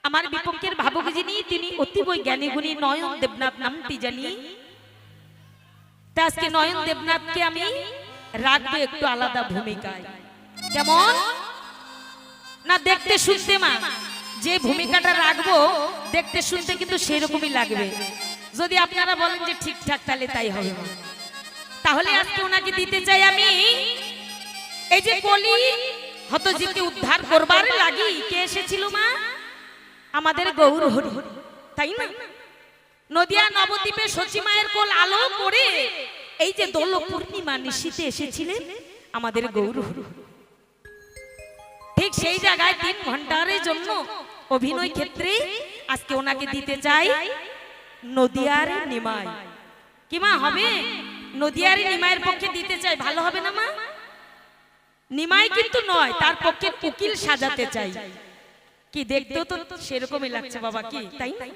আমার বিপক্ষের ভাবক যিনি তিনি অতিবই জ্ঞানী গুণী নয়ন দেবনাথ নামটি জানি। তা আজকে নয়ন দেবনাথকে আমি রাখবো একটু আলাদা ভূমিকায়। কেমন না দেখতে শুনতে মা যে ভূমিকাটা রাখবো দেখতে শুনতে কিন্তু সেরকমই লাগবে। যদি আপনারা বলেন যে ঠিকঠাক তাহলে তাই হবে। তাহলে আজকে ওনাকে দিতে চাই আমি এই যে কলি হতজীবকে উদ্ধার করবার লাগি কে এসেছিল মা? আমাদের গৌর হরি, তাই না? নদিয়া নবদ্বীপে সচী মায়ের কোল আলো করে এই যে দোল পূর্ণিমা নিশীতে এসেছিলেন আমাদের গৌর হরি। ঠিক সেই জায়গায় 3 ঘন্টার জন্য অভিনয় ক্ষেত্রে আজকে ওনাকে দিতে চাই নদিয়ার নিমাই। কি মা হবে? নদিয়ার নিমাইয়ের পক্ষে দিতে চাই, ভালো হবে না মা? নিমাই কিন্তু নয়, তার পক্ষে উকিল সাজাতে চাই। কি দেখতেও তো সেরকমই লাগছে বাবা, কি তাই না?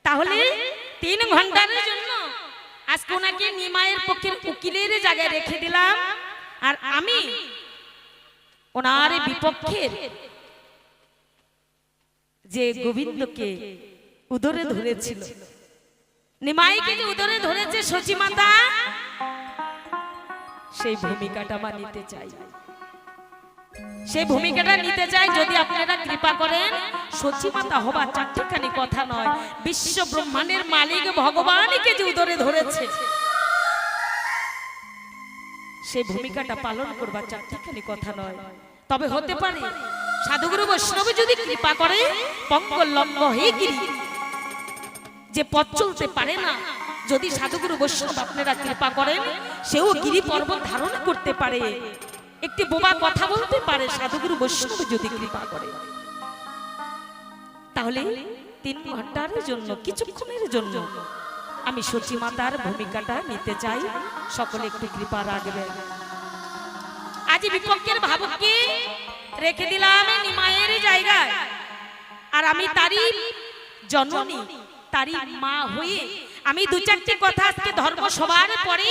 তাহলে 3 ঘন্টার জন্য আজকে ওনাকে নিমাইয়ের পক্ষের উকিলের জায়গায় রেখে দিলাম। আর আমি ওনার বিপক্ষের যে গোবিন্দকে উদরে ধরেছিল, নিমাইকে যে উদরে ধরেছে সচী মাতা, সেই ভূমিকাটা মা নিতে চাই। সেই ভূমিকাটা নিতে চাই যদি আপনারা কৃপা করেন। সচী মাতা হবা চারটিখানি কথা নয়, বিশ্ব ব্রহ্মাণ্ডের মালিক ভগবানকে যে উদরে ধরেছে সেই ভূমিকাটা পালন করবা চারটিখানি কথা নয়। তবে হতে পারে সাধুগুরু বৈষ্ণব যদি কৃপা করে, পঙ্গলঙ্গ হয়ে গিরি যে পথ চলতে পারে না, যদি সাধুগুরু বৈষ্ণব আপনারা কৃপা করেন সেও গিরি পর্বত ধারণ করতে পারে, একটি বোবা কথা বলতে পারে, সাধুগুরু বৈষ্ণব যদি কৃপা করে। তাহলে 3 ঘন্টার জন্য কিছুক্ষণের জন্য আমি সচী মাতার ভূমিকাটা নিতে চাই। সকলে একটু কৃপা রাখবেন। আজ বিপক্ষের ভাবককে রেখে দিলাম নিমাইয়ের জায়গায়, আর আমি তারই জননী, তারই মা হয়ে আমি 2-4টি কথা আজকে ধর্ম সবার পরে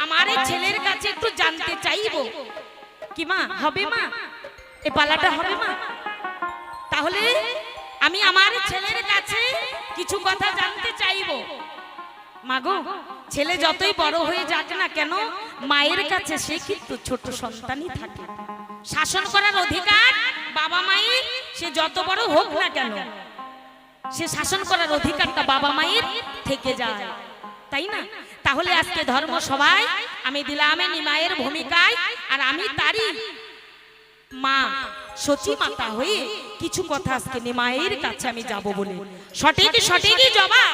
আমার ছেলের কাছে একটু জানতে চাইবো। কি মা হবে? মা এ পালাটা হবে মা? তাহলে আমি আমার ছেলের কাছে কিছু কথা জানতে চাইবো। মাগো, ছেলে যতই বড় হয়ে যাক না কেন, মায়ের কাছে সে কিন্তু ছোট সন্তানই থাকে। শাসন করার অধিকার বাবা মায়ের, সে যত বড় হোক না কেন সে শাসন করার অধিকারটা বাবা মায়ের থেকে যায়, তাই না? তাহলে আজকে ধর্ম সভায় আমি দিলাম নিমাইয়ের ভূমিকায়, আর আমি তারই মা সচী মাতা হয়ে কিছু কথা আজকে নিমাইয়ের কাছে আমি যাব বলে সঠিকই জবাব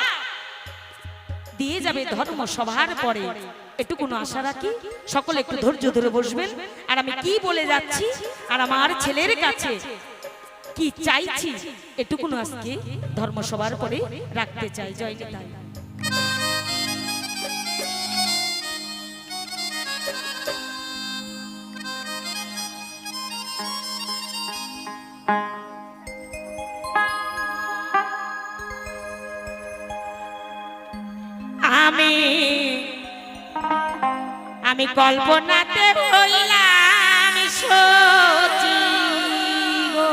দিয়ে যাবে ধর্ম সভার পরে, এটুকুনো আশা রাখি। সকলে একটু ধৈর্য ধরে বসবেন। আর আমি কি বলে যাচ্ছি আর আমার ছেলের কাছে কি চাইছি এটুকুনো আজকে ধর্ম সভার পরে রাখতে চাই। জয় নিতাই। আমি কল্পনাতে হইলাম সচী গো,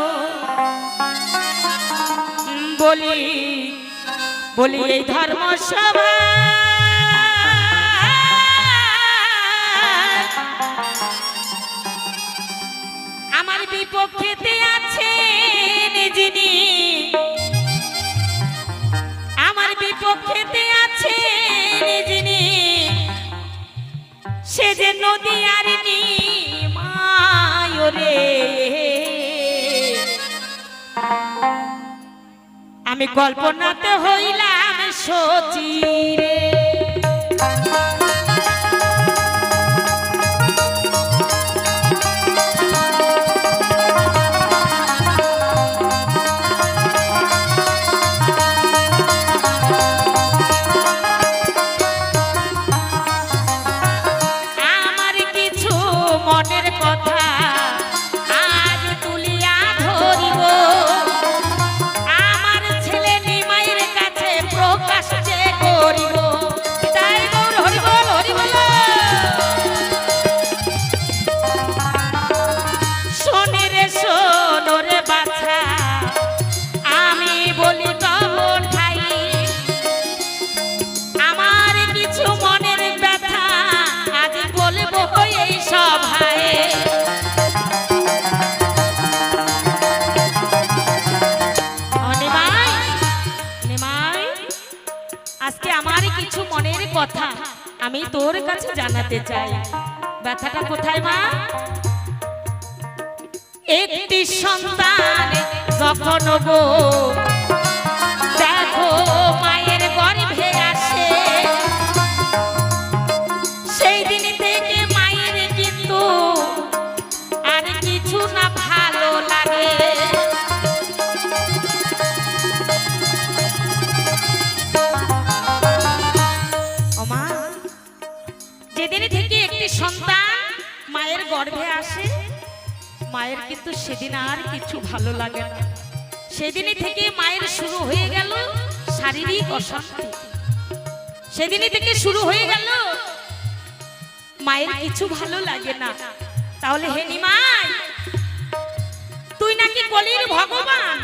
বলি এই ধর্ম সভা আমার বিপক্ষেতে আছেন যিনি, আমার বিপক্ষেতে আছেন যিনি, সে যে নদিয়ার নিমাই রে। আমি কল্পনাতে হইলাম সচী রে। আমার ছেলে নিমাইয়ের কাছে প্রকাশ যে করিব, আমি তোর কাছে জানাতে চাই ব্যথাটা কোথায় মা। একটি সন্তান যখন গো দেখো মায়ের গর্ভে আসে, সেই দিন থেকে মায়ের কিন্তু আর কিছু না ভালো লাগে। যেদিন থেকে একটি সন্তান মায়ের গর্ভে আসে মায়ের কিন্তু সেদিন আর কিছু ভালো লাগে না। সেদিনই থেকে মায়ের শুরু হয়ে গেল শারীরিক অশান্তি, সেদিনই থেকে শুরু হয়ে গেল মায়ের কিছু ভালো লাগে না। তাহলে হে নিমাই, তুই নাকি কলির ভগবান,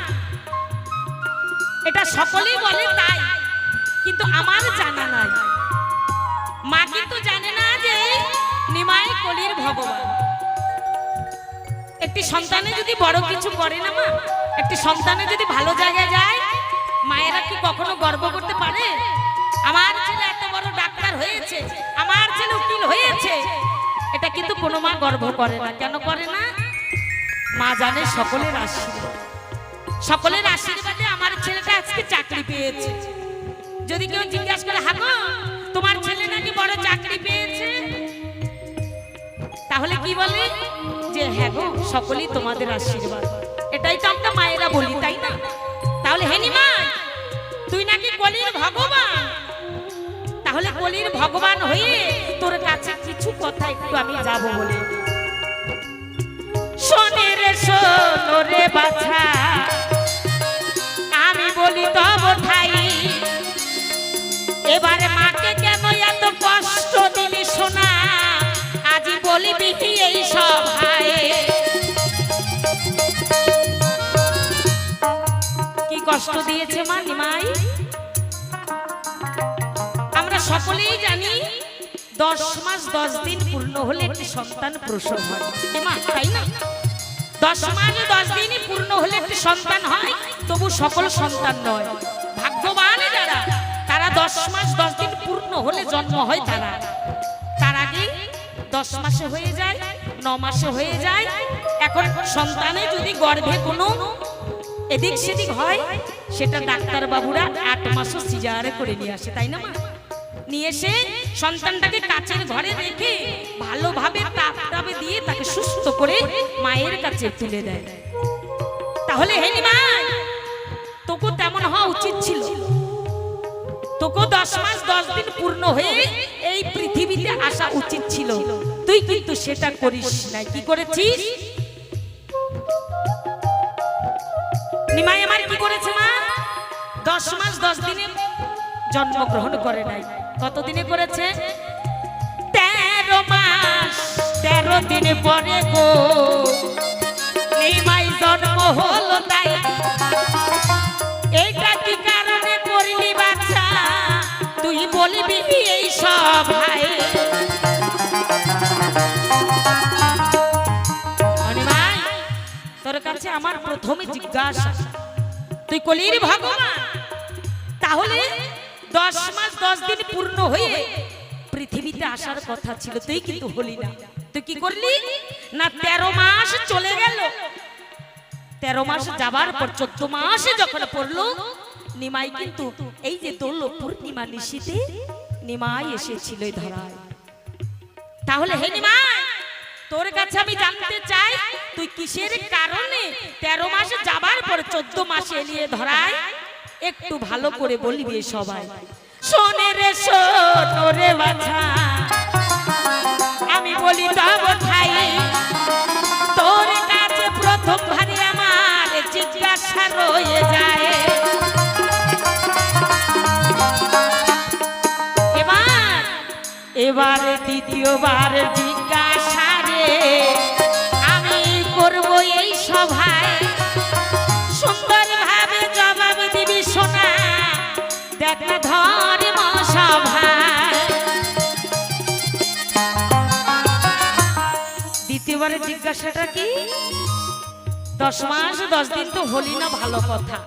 এটা সকলেই বলে তাই, কিন্তু আমার জানা নাই। মা কিন্তু জানে না যে নিমাই কলির ভগবান। একটি সন্তানে যদি বড় কিছু করে না মা, একটি সন্তানে যদি ভালো জায়গায় যায়, মায়েরা কি কখনো গর্ব করতে পারে? আমার ছেলে এত বড় ডাক্তার হয়েছে, আমার ছেলে উকিল হয়েছে, এটা কিন্তু কোনো মা গর্ব করে না। কেন করে না? মা জানে সকলের আশীর্বাদ, সকলের আশীর্বাদে আমার ছেলেটা আজকে চাকরি পেয়েছে। যদি কেউ জিজ্ঞাসা করে হাগো তোমার ছেলে নাকি বড় চাকরি পেয়েছে, তাহলে কি বলে? যে হ্যাঁ গো সকলেই তোমাদের আশীর্বাদ। এটাই তো আমরা মায়েরা বলি, তাই না? তাহলে হে নিমাই, তুই নাকি কলির ভগবান, তাহলে কলির ভগবান হয়ে তোর কাছে কিছু কথা একটু আমি যাব বলে। শোনে রে শোনো রে বাছা, আমি বলি তব ঠাই, এবারে মাকে কেন এত কষ্ট দিলি শোনা, আজি বলিবি কি এই সভায়। কি কষ্ট দিয়েছে মা নিমাই? আমরা সকলেই জানি 10 মাস 10 দিন পূর্ণ হলে একটি সন্তান প্রসব হয়, মা তাই না? 10 মাস 10 দিনই পূর্ণ হলে একটি সন্তান হয়, তবু সকল সন্তান নয়। ভাগ্যবান যারা, তারা 10 মাস 10 দিন পূর্ণ হলে জন্ম হয় তারা, তার আগে 10 মাসে হয়ে যায়, 9 মাসে হয়ে যায়। এখন সন্তানে যদি গর্ভে কোনো এদিক সেদিক হয়, সেটা ডাক্তার বাবুরা 8 মাসও সিজারে করে নিয়ে আসে, তাই না মা? নিয়ে এসে সন্তানটাকে কাচের ঘরে রেখে ভালোভাবে তাপ টাপে দিয়ে তাকে সুস্থ করে মায়ের কাছে তুলে দেয়। তাহলে হে নিমাই, তোকে তেমন হওয়া উচিত ছিল। তোকে 10 মাস 10 দিন পূর্ণ হয়ে এই পৃথিবীতে আসা উচিত ছিল, তুই কিন্তু সেটা করিস নাই। কি করেছিস? নিমাই আমার কি করেছে মা? 10 মাস 10 দিনে জন্মগ্রহণ করে নাই। কত দিনে করেছে? 13 মাস 13 দিন পরে গো নিমাই জন্ম হলো। তাই এইটা কি কারণে করলি বাচ্চা, তুই বলবি এই সভায়। নিমাই, তোর কাছে আমার প্রথমে জিজ্ঞাসা, তুই কলির ভগবান, তাহলে 10 মাস 10 দিন পূর্ণ হয়ে পৃথিবীতে আসার কথা ছিল, তুই কিন্তু হলি না। তুই কি করলি না? 13 মাস চলে গেল। 13 মাস যাবার পর 14 মাসে যখন পড়লো, নিমাই কিন্তু এই যে দোল পূর্ণিমা নিশিতে নিমাই এসেছিল ধরায়। তাহলে হে নিমাই, তোর কাছে আমি জানতে চাই, তুই কিসের কারণে 13 মাস যাবার পর 14 মাসে এলিয়ে ধরায়, একটু ভালো করে বলবি সবাই। শোনে রে শোনো রে বাছা, আমি বলি তব ঠাই, তোর কাছে প্রথম ভারি আমার জিজ্ঞাসা রয়ে যায়। এবার দ্বিতীয়বার জিজ্ঞাসা রে আমি করব এই সভায়, সুন্দর ভাবে জবাব দিবি শোনা, দেখ ধর্ম সভায়। দ্বিতীয়বারের জিজ্ঞাসাটা কি? 10 মাস 10 দিন তো হলি না, ভালো কথা।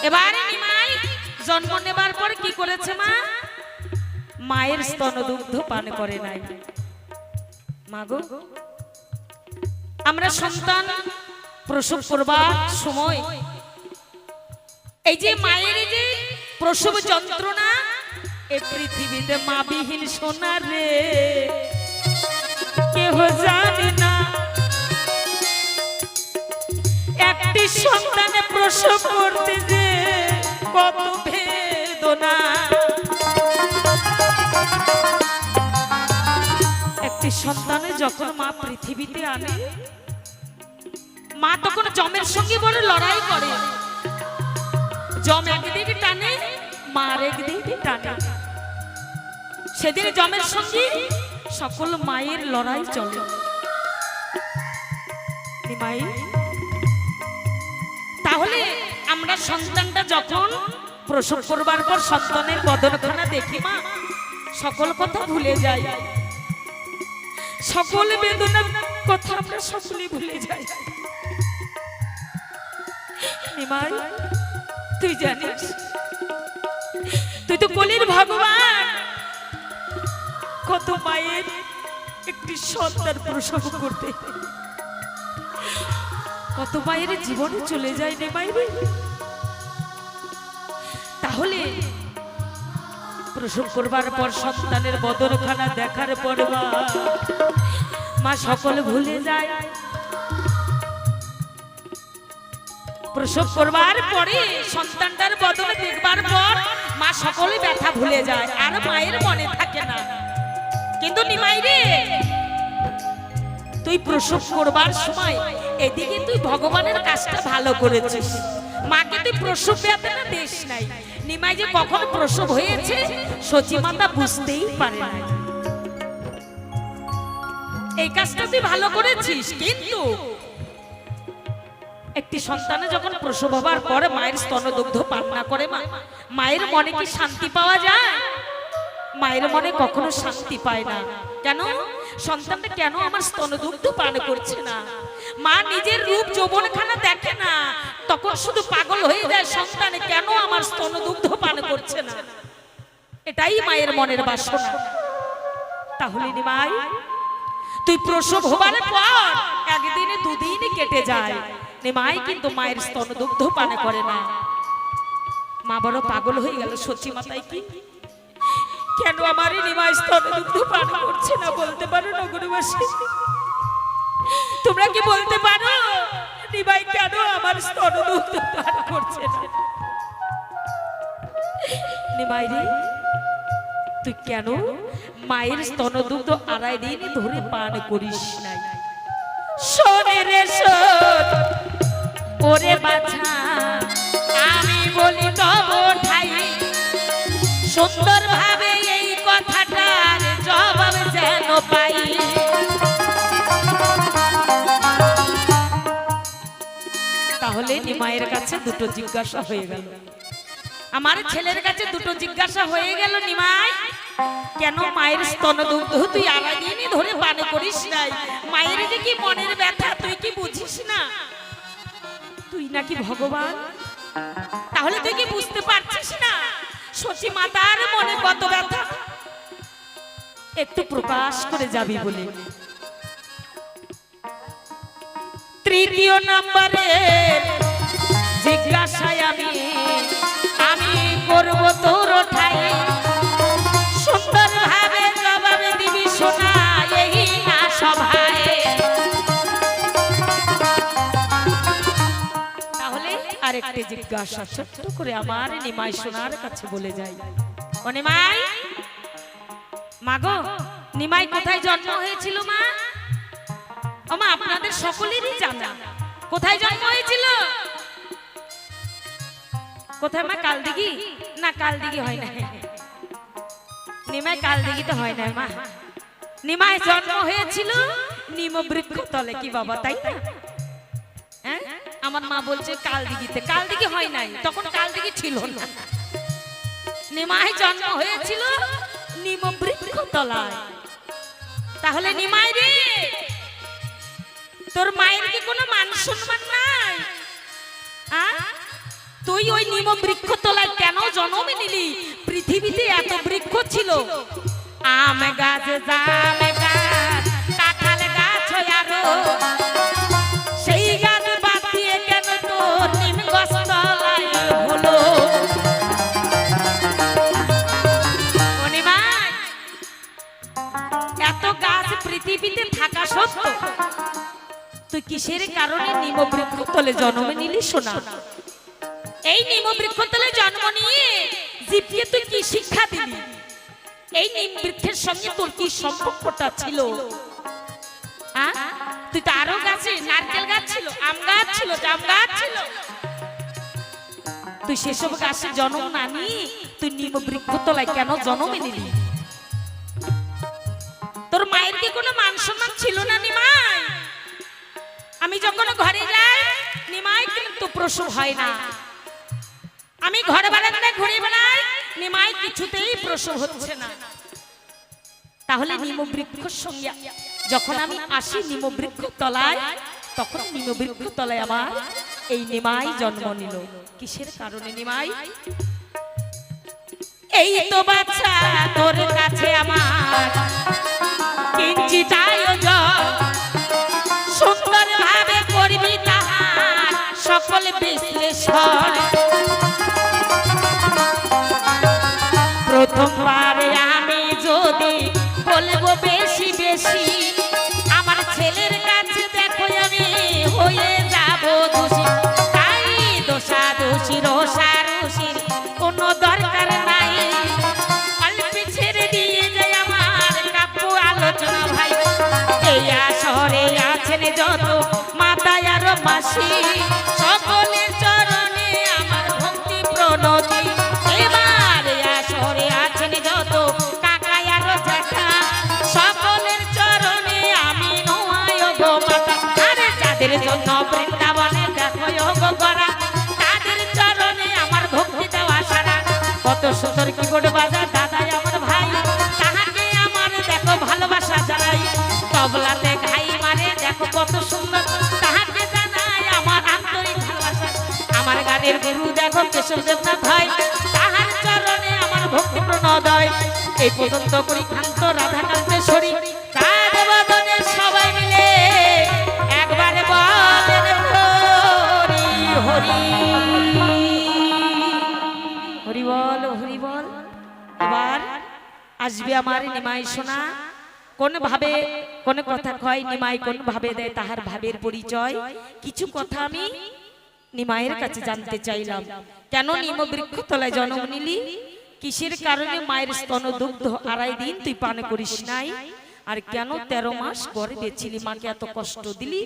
এবারে নিমাই জন্ম নেবার পর কি করেছে মা? মায়ের স্তনদুগ্ধ পান করে নাই। মাগো, আমরা সন্তান প্রসব করবার সময় এই যে মায়ের যে প্রসব যন্ত্রণা, এই পৃথিবীতে মা বিহীন সোনা রে কেহ জানে না। একটি সন্তানে প্রসব করতে যে কত বেদনা। একটি সন্তানে যখন মা পৃথিবীতে আনে, মা তখন জমের সঙ্গে বড় লড়াই করে। জম একদিকে টানে, মা একদিকে টানে। সেদিন জমের সঙ্গে সকল মায়ের লড়াই চলে। নিমাই, তাহলে আমরা সন্তানটা যখন প্রসব করবার পর সন্তানের বদনখানা দেখি মা, সকল কথা ভুলে যাই। সকল বেদনার কথা আমরা সকলে ভুলে যাই। নিমাই, তুই জানিস, তুই তো কলির ভগবান। কত মায়ের একটি সন্তান প্রসব করতে কত মায়ের জীবনে চলে যায় নিমাই। তাহলে প্রসব করবার পর সন্তানের বদনখানা দেখার পর মা সকলে ভুলে যায়। প্রসব করবার পরে সন্তানটার বদলে দেখবার পর মা সকলে ব্যথা ভুলে যায়, আর মায়ের মনে থাকে না। কিন্তু নিমাই রে, তুই প্রসব করবার সময় এদিকে তুই ভগবানের কাজটা ভালো করেছিস। মাকে তুই প্রসব বেদনা দিস নাই। নিমাই যে কখন প্রসব হয়েছে সচি মাতা বুঝতেই পারে না। এই কাজটা তুই ভালো করেছিস। কিন্তু একটি সন্তানে যখন প্রসব হবার পরে মায়ের স্তনদুগ্ধ পান না করে মা, মায়ের মনে কি শান্তি পাওয়া যায়? মায়ের মনে কখনো শান্তি পায় না। কেন? সন্তানটা কেন আমার স্তনদুগ্ধ পান করছে না? মা নিজের রূপ যৌবনখানা দেখে না, তখন শুধু পাগল হয়ে যায় সন্তানে কেন আমার স্তনদুগ্ধ পান করছে না। এটাই মায়ের মনের বাসনা। তাহলে নিমাই, তুই প্রসব হবার পর একদিনে দুদিন কেটে যায়, নিমাই কিন্তু মায়ের স্তনদুগ্ধ পান করে না। মা বড় পাগল হয়ে গেল। সচি মাতাই কি কেন আমার নিমাই স্তনদুগ্ধ পান করছে না? বলতে পারো নগরবাসী? তোমরা কি বলতে পারো নিমাই কেন আমার স্তনদুগ্ধ পান করছে না? নিমাই রে, তুই কেন মায়ের স্তনদুগ্ধ আড়াই দিন ধরে পান করিস নাই? শোনে রে শোন ওরে বাছা, আমি বলি তব ঠাই, সুন্দর ভাবে এই কথাটার জবাব যেন পাই। তাহলে নিমাইয়ের কাছে দুটো জিজ্ঞাসা হয়ে গেল। আমার ছেলের কাছে দুটো জিজ্ঞাসা হয়ে গেল। নিমাই, কেন মায়ের স্তনদুগ্ধ তুই আড়াই দিনই ধরে পান করিস নাই? মায়ের যে কি মনের ব্যথা তুই কি বুঝিস না? তুই নাকি ভগবান, তাহলে তুই কি বুঝতে পারছিস না সচি মাতার মনে কত ব্যথা? একটু প্রকাশ করে যাবি বলে তৃতীয় নম্বরে জিজ্ঞাসায় আমি করব তোর ঠাই, সুন্দর ভাবে জবাব দিবি শোনা এই না সভায়। তাহলে আরেকটি জিজ্ঞাসা ছোট্ট করে আমার নিমাই সোনার কাছে বলে যাই। ও নিমাই, মাগো, নিমাই কোথায় জন্ম হয়েছিল মা? ও মা, আপনাদের সকলেরই জানা। কোথায় জন্ম হয়েছিল? কোথায় মা? কালদিঘি? না, কালদিঘি হয় না। নিমাই কালদিঘিতে হয় না মা। নিমাই জন্ম হয়েছিল নিমবৃক্ষ তলে। কি বাবা, তাই না? হ্যাঁ, আমার মা বলছে কালদিঘিতে। কালদিঘি হয় নাই, তখন কালদিঘি ছিল না। নিমাই জন্ম হয়েছিল নিমবৃক্ষ তলায়। তাহলে নিমাই রে, তোর মায়ের কি কোনো মান সম্মান নাই? তুই ওই নিম বৃক্ষ তলায় কেন জন্ম নিলি? পৃথিবীতে এত বৃক্ষ ছিল, আম গাছ, জাম গাছ, কাঁঠাল গাছ, আরো সেই গাছ বাদ দিয়ে কেন তোর নিম গাছ তলায় হলো? অনিমাই, এত গাছ পৃথিবীতে থাকা সত্ত্বেও তুই কিসের কারণে নিম বৃক্ষ তলে জন্ম নিলি সোনা? এই নিম বৃক্ষ তলে জন্ম নিয়ে জীবকে তুই কি শিক্ষা দিলি? এই নিম বৃক্ষের সঙ্গে তোর কি সম্পর্কটা ছিল? তুই তো আরো গাছে, নারকেল গাছ ছিল, আম গাছ ছিল, জাম গাছ ছিল, তুই সেসব গাছে জন্ম না নিয়ে তুই নিম বৃক্ষ তলায় কেন জন্ম নিলি? তোর মায়ের কি কোনো মান সম্মান ছিল না নিমাই? আমি যখন ঘরে যাই নিমাই কিন্তু প্রসব হয় না, আমি ঘর বারান্দায় ঘুরে বেড়াই, নিমাই কিছুতেই প্রসব হচ্ছে না। তাহলে নিম বৃক্ষের সঙ্গে যখন আমি আসি নিম বৃক্ষ তলায়, তখন নিম বৃক্ষ তলায় আমার এই নিমাই জন্ম নিল। কিসের কারণে নিমাই? এই তো বাচ্চা তোর কাছে আমার কিঞ্চিত আয়োজন, সুন্দর ভাবে করবি তাহার সকল বিশ্লেষণ। প্রথমবারে আমি যদি বলবো বেশি বেশি, আমার ছেলের কাছে দেখো আমি হয়ে যাব দোষী। তাই দোষাদোষী রোষারোষির কোনো দরকার নাই, অল্প ছেড়ে দিয়ে যায় আমার কাব্য আলোচনা ভাই। এই আসরে আছেন যত মাতায় আর মাসি, সকলের চরণে আমার ভক্তি প্রণতি। এবার আসরে আছেন যত কাকায় আর জ্যাঠা, সকলের চরণে আমি নোয়ায় গো মাতা। আরে যাদের জন্য বৃন্দাবনে দেখো গো করা, তাদের চরণে আমার ভক্তি দেওয়া সারা। কত সুন্দর কিবোর্ড বাজার দাদাই আমার ভাই, তাহাকে আমার দেখো ভালোবাসা জানাই। তবলাতে ঘাই মারে দেখো কত সুন্দর, তাহাকে জানাই আমার আন্তরিক ভালোবাসা। আমার গানের গুরু দেখো কেশব দেবনাথ ভাই, তাহার চরণে আমার ভক্তি প্রণোদয়। এই পর্যন্ত করি ক্ষান্ত রাধাকান্তেশ্বরী, তার বদনে সবাই মিলে একবারে বলেন হরি হরি হরি বল হরি বল। এবার আসবে আমার নিমাই সোনা, কোন ভাবে কোন কথা কয় নিমাই, কোন ভাবে দেয় তাহার ভাবের পরিচয়। কিছু কথা আমি নিমাইয়ের কাছে জানতে চাইলাম। কেন নিম বৃক্ষ তলায় জন্ম নিলি? কিসের কারণে মায়ের স্তন দুগ্ধ 2.5 দিন তুই পান করিস নাই? আর কেন 13 মাস গর্ভে ছিলি, মাকে এত কষ্ট দিলি?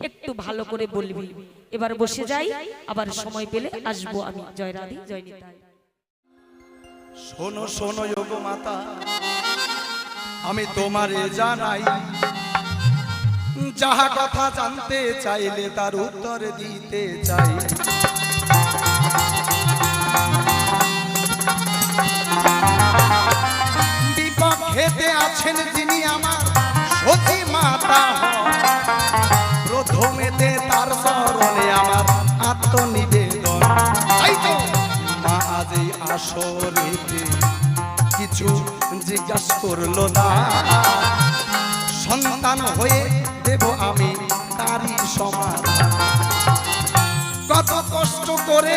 একটু ভালো করে বলবি। এবার বসে যাই, আবার সময় পেলে আসবো আমি। জয় রাধে, জয় নিতাই। শোনো শোনো যোগো মাতা, আমি তোমারে জানাই, যাহা কথা জানতে চাইলে তার উত্তর দিতে চাই। বিপক্ষেতে আছেন যিনি আমার সতী মাতা, প্রথমেতে তার চরণে আমার আত্মনিবেদন। তাই তো মা আজ এই আসরেতে কিছু জিজ্ঞাসা করলো না, সন্তান হয়ে দেব আমি তারই সমাধান। কত কষ্ট করে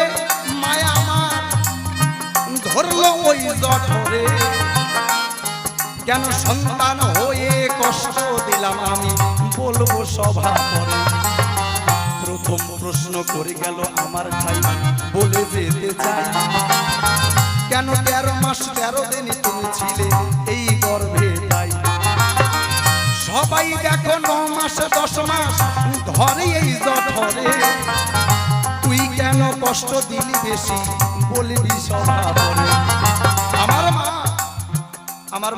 মায়া আমার ধরলো ওই জঠরে, কেন সন্তান হয়ে কষ্ট দিলাম আমি বলবো সভা করে। প্রথম প্রশ্ন করে গেল আমার ভাই, বলে যেতে চাই, কেন 13 মাস 13 দিন তুমি ছিলে এই গর্ভে? তাই সবাই দেখো 9 মাস 10 মাস ধরে এই জঠরে, তুই কেন কষ্ট দিলি বেশি বলবি সভা করে। আমার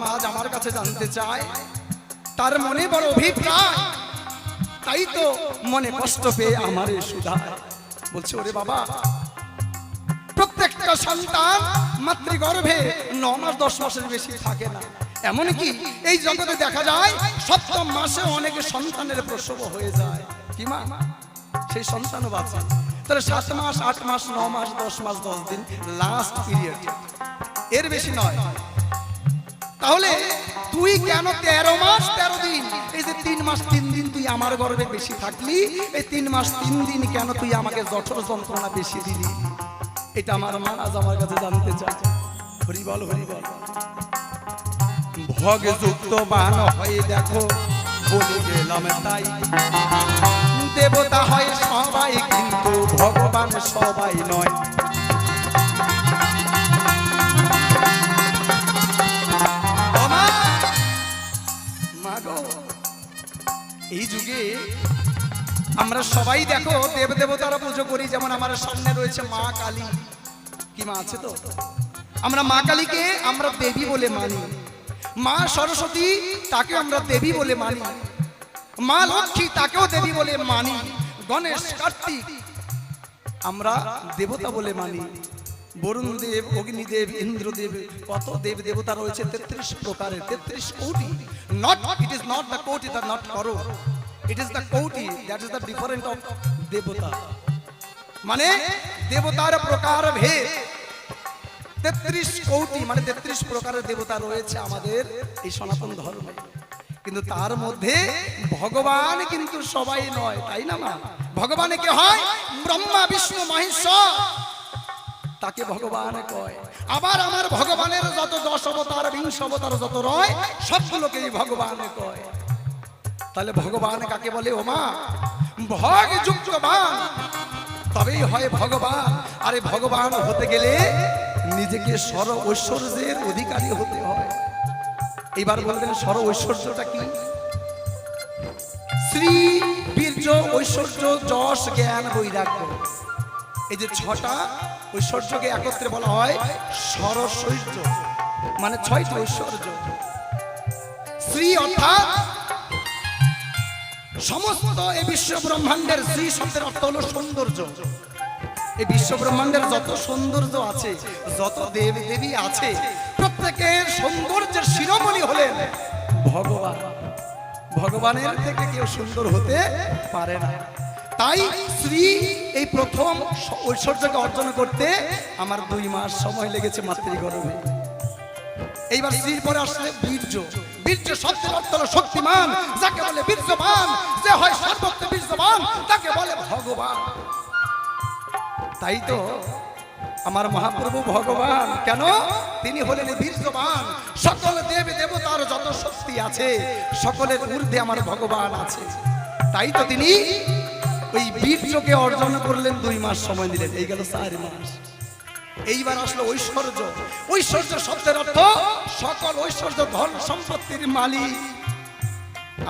মা আমার কাছে জানতে চায়, তার মনে বড় অভিপ্রায়, তাই তো মনে কষ্ট পেয়ে আমারে সুধায়। বলছে ওরে বাবা, প্রত্যেকটা সন্তান মাতৃগর্ভে 9 মাস 10 মাসের বেশি থাকে না। এমনকি এই জগতে দেখা যায় 7ম মাসে অনেকে সন্তানের প্রসব হয়ে যায়। কি মা, সেই সন্তানও বাঁচে। তাহলে 7 মাস 8 মাস 9 মাস 10 মাস 10 দিন লাস্ট পিরিয়ড, এর বেশি নয়। তাহলে তুই কেন 13 মাস 13 দিন, এই যে 3 মাস 3 দিন তুই আমার গর্ভে বেশি থাকলি, এই 3 মাস 3 দিন কেন তুই আমাকে জঠর যন্ত্রণা বেশি দিলি? এটা আমার মা আজ আমার কাছে জানতে চায়। হরি বল হরি বল। ভোগ যুক্ত বান হয়ে দেখো বলে গেলাম তাই, দেবতা হয় সবাই কিন্তু ভগবান সবাই নয়। এই যুগে আমরা সবাই দেখো দেব দেবতারা পুজো করি, যেমন আমার সামনে রয়েছে মা কালী। কি মা আছে তো? আমরা মা কালীকে আমরা দেবী বলে মানি, মা সরস্বতী তাকে আমরা দেবী বলে মানি, মা লক্ষ্মী তাকেও দেবী বলে মানি, গণেশ কার্তিক আমরা দেবতা বলে মানি, বরুণ দেব অগ্নিদেব ইন্দ্রদেব কত দেব দেবতা রয়েছে 33 প্রকারের, 33 কোটি। Not it is not the কোটি, দ্য নট করো, ইট ইজ দ্য কোটি, that is the different of দেবতা। মানে দেবতার প্রকার ভেদ 33 কোটি, মানে 33 প্রকারের দেবতা রয়েছে আমাদের এই সনাতন ধর্মে। কিন্তু তার মধ্যে ভগবান কিন্তু সবাই নয়, তাই না মা? ভগবান কে হয়? ব্রহ্মা বিষ্ণু মহেশ্বর, তাকে ভগবান কয়। আবার আমার ভগবানের যত 10 অবতার 20 অবতার যত রয় সবগুলোকেই ভগবান কয়। তাহলে ভগবান কাকে বলে? ও মা, ভগ যুক্তবান তবেই হয় ভগবান। আরে ভগবান হতে গেলে নিজেকে সর ঐশ্বর্যের অধিকারী হতে হয়। এবার বলবেন সর ঐশ্বর্যটা কি? শ্রী বীর্য ঐশ্বর্য যশ জ্ঞান বৈরাগ্য, এই যে 6টা ঐশ্বর্যকে একত্রে বলা হয় সরৈশ্বর্য, মানে 6টি ঐশ্বর্য। শ্রী অর্থাৎ সমস্ত এই বিশ্ব ব্রহ্মাণ্ডের, শ্রী শব্দের অর্থ হলো সৌন্দর্য। এই বিশ্ব ব্রহ্মাণ্ডের যত সৌন্দর্য আছে, যত দেব দেবী আছে, প্রত্যেকের সৌন্দর্যের শিরোমণি হলেন ভগবান। ভগবানের থেকে কেউ সুন্দর হতে পারে না। তাই শ্রী এই প্রথম ঐশ্বর্যকে অর্জন করতে আমার 2 মাস সময় লেগেছে মাতৃগর্ভে। এইবার স্ত্রীর পরে আসলে বীর্য। বীর্য শব্দের অর্থ হলো শক্তিমান, যাকে বলে বীর্যবান। যে হয় সর্বত্র বীর্যবান তাকে বলে ভগবান। তাই তো আমার মহাপ্রভু ভগবান, কেন? তিনি হলেন বীর্যবান। সকল দেব দেবতার যত শক্তি আছে সকলের ঊর্ধ্বে আমার ভগবান আছে। তাই তো তিনি ওই বীর্যকে অর্জন করলেন, 2 মাস সময় দিলেন, এই গেল 4 মাস। এইবার আসলো ঐশ্বর্য। ঐশ্বর্য শব্দের অর্থ সকল ঐশ্বর্য, ধন সম্পত্তির মালিক।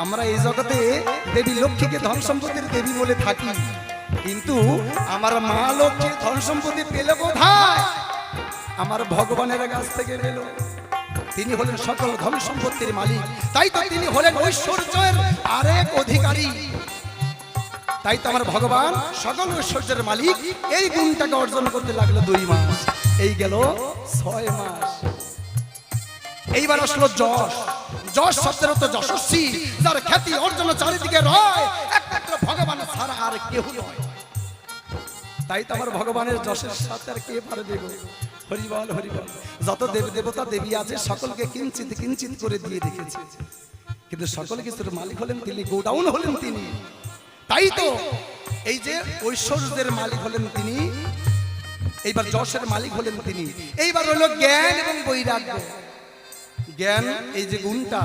আমরা এই জগতে দেবী লক্ষ্মীকে ধন সম্পত্তির দেবী বলে থাকি, কিন্তু আমার মা লক্ষ্মী ধন সম্পত্তি পেল কোথায়? আমার ভগবানের কাছ থেকে পেল। তিনি হলেন সকল ধন সম্পত্তির মালিক, তাই তো তিনি হলেন ঐশ্বর্যের আরেক অধিকারী। তাই তো আমার ভগবান সকল ঐশ্বর্যের মালিক। এই গুণটাকে অর্জন করতে লাগলো 2 মাস, এই গেল 6 মাস। এইবার আসলো যশ। যশ শব্দের অর্থ যশস্বী, যার খ্যাতি অর্জন চারিদিকে রয়, একমাত্র ভগবান ছাড়া আর কেউ নয়। তাই তো আমার ভগবানের যশের সাথে আর কে পারে দেব? হরি বল হরি বল। যত দেব দেবতা দেবী আছে সকলকে কিঞ্চিত কিঞ্চিত করে দিয়ে রেখেছে, কিন্তু সকল কিছুর মালিক হলেন তিনি, গোডাউন হলেন তিনি। তাই তো এই যে ঐশ্বর্যের মালিক হলেন তিনি, এইবার যশের মালিক হলেন তিনি। এইবার হলো জ্ঞান এবং বৈরাগ্য। জ্ঞান এই যে গুণটা,